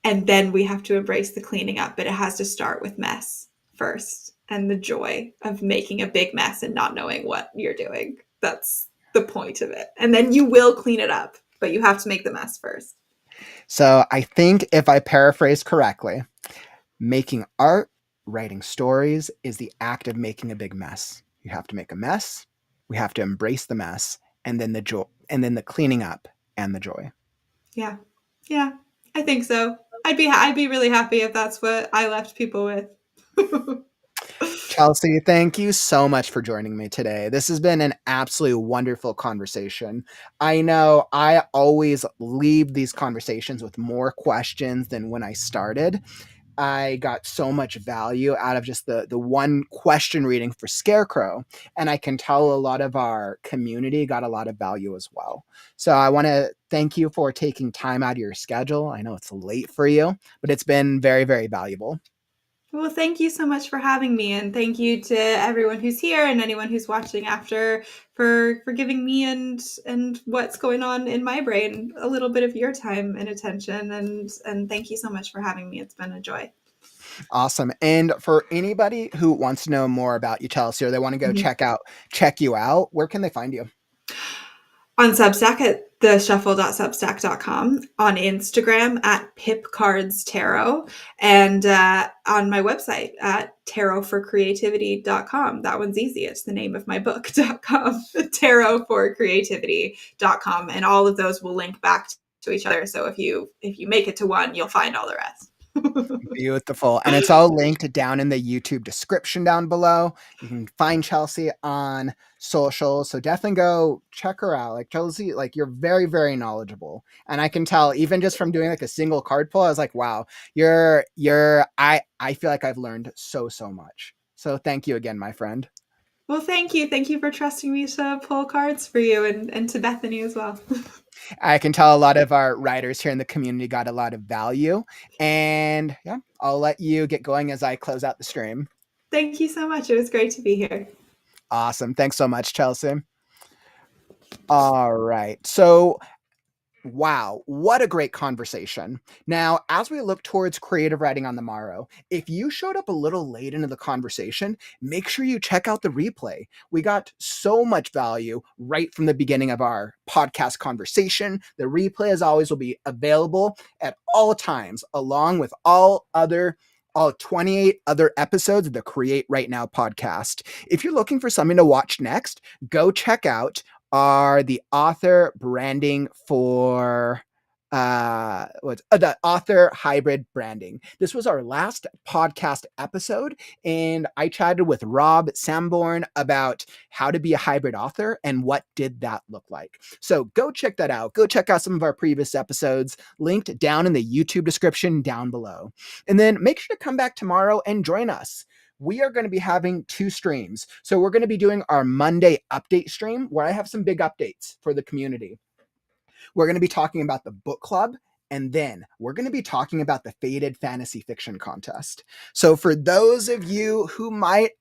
and then we have to embrace the cleaning up, but it has to start with mess first and the joy of making a big mess and not knowing what you're doing. That's the point of it. And then you will clean it up, but you have to make the mess first. So I think if I paraphrase correctly, making art, writing stories is the act of making a big mess. You have to make a mess, we have to embrace the mess, and then the joy, and then the cleaning up and the joy. Yeah. Yeah. I think so. I'd be really happy if that's what I left people with. Chelsey, thank you so much for joining me today. This has been an absolutely wonderful conversation. I know I always leave these conversations with more questions than when I started. I got so much value out of just the one question reading for Scarecrow, and I can tell a lot of our community got a lot of value as well. So I want to thank you for taking time out of your schedule. I know it's late for you, but it's been very, very valuable. Well, thank you so much for having me, and thank you to everyone who's here and anyone who's watching after for giving me and what's going on in my brain a little bit of your time and attention. And thank you so much for having me. It's been a joy. Awesome. And for anybody who wants to know more about you, Chelsey, or they want to go Mhm. check you out, where can they find you? On Substack at theshuffle.substack.com, on Instagram at pipcardstarot, and on my website at tarotforcreativity.com. That one's easy. It's the name of my book.com, tarotforcreativity.com. And all of those will link back to each other. So if you make it to one, you'll find all the rest. Beautiful. And it's all linked down in the YouTube description down below. You can find Chelsey on social. So definitely go check her out. Like Chelsey, like you're very, very knowledgeable. And I can tell even just from doing like a single card pull, I was like, wow, I feel like I've learned so, so much. So thank you again, my friend. Well, thank you. Thank you for trusting me to pull cards for you and to Bethany as well. I can tell a lot of our writers here in the community got a lot of value. And yeah, I'll let you get going as I close out the stream. Thank you so much. It was great to be here. Awesome. Thanks so much, Chelsey. All right. So Wow, what a great conversation. Now, as we look towards creative writing on the morrow, if you showed up a little late into the conversation, make sure you check out the replay. We got so much value right from the beginning of our podcast conversation. The replay, as always, will be available at all times, along with all 28 other episodes of the Create Right Now podcast. If you're looking for something to watch next, go check out the author branding for the author hybrid branding. This was our last podcast episode, and I chatted with Rob Sanborn about how to be a hybrid author and what did that look like. So go check that out. Go check out some of our previous episodes linked down in the YouTube description down below. And then make sure to come back tomorrow and join us. We are going to be having 2 streams. So we're going to be doing our Monday update stream where I have some big updates for the community. We're going to be talking about the book club, and then we're going to be talking about the Faded Fantasy Fiction Contest. So for those of you who might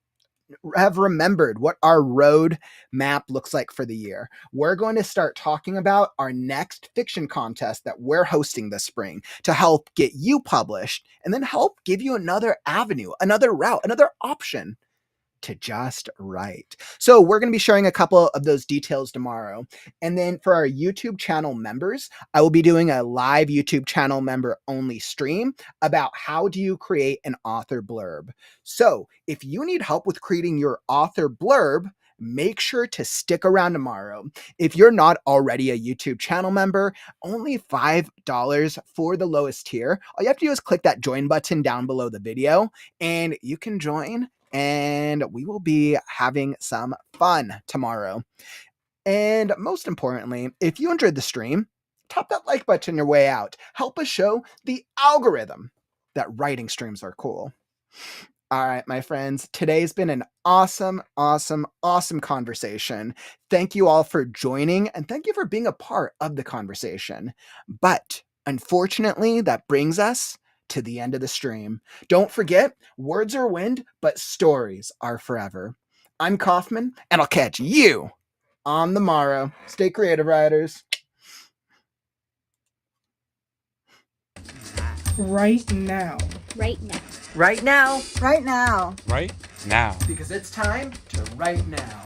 have remembered what our road map looks like for the year, we're going to start talking about our next fiction contest that we're hosting this spring to help get you published and then help give you another avenue, another route, another option to just write. So we're going to be sharing a couple of those details tomorrow. And then for our YouTube channel members, I will be doing a live YouTube channel member only stream about how do you create an author blurb. So if you need help with creating your author blurb, make sure to stick around tomorrow. If you're not already a YouTube channel member, only $5 for the lowest tier. All you have to do is click that join button down below the video and you can join, and we will be having some fun tomorrow. And most importantly, if you enjoyed the stream, tap that like button on your way out. Help us show the algorithm that writing streams are cool. All right, my friends, today's been an awesome conversation. Thank you all for joining, and thank you for being a part of the conversation. But unfortunately, that brings us to the end of the stream. Don't forget, words are wind, but stories are forever. I'm Kauffman, and I'll catch you on the morrow. Stay creative, writers. Right now. Right now. Right now. Right now. Right now. Because it's time to write now.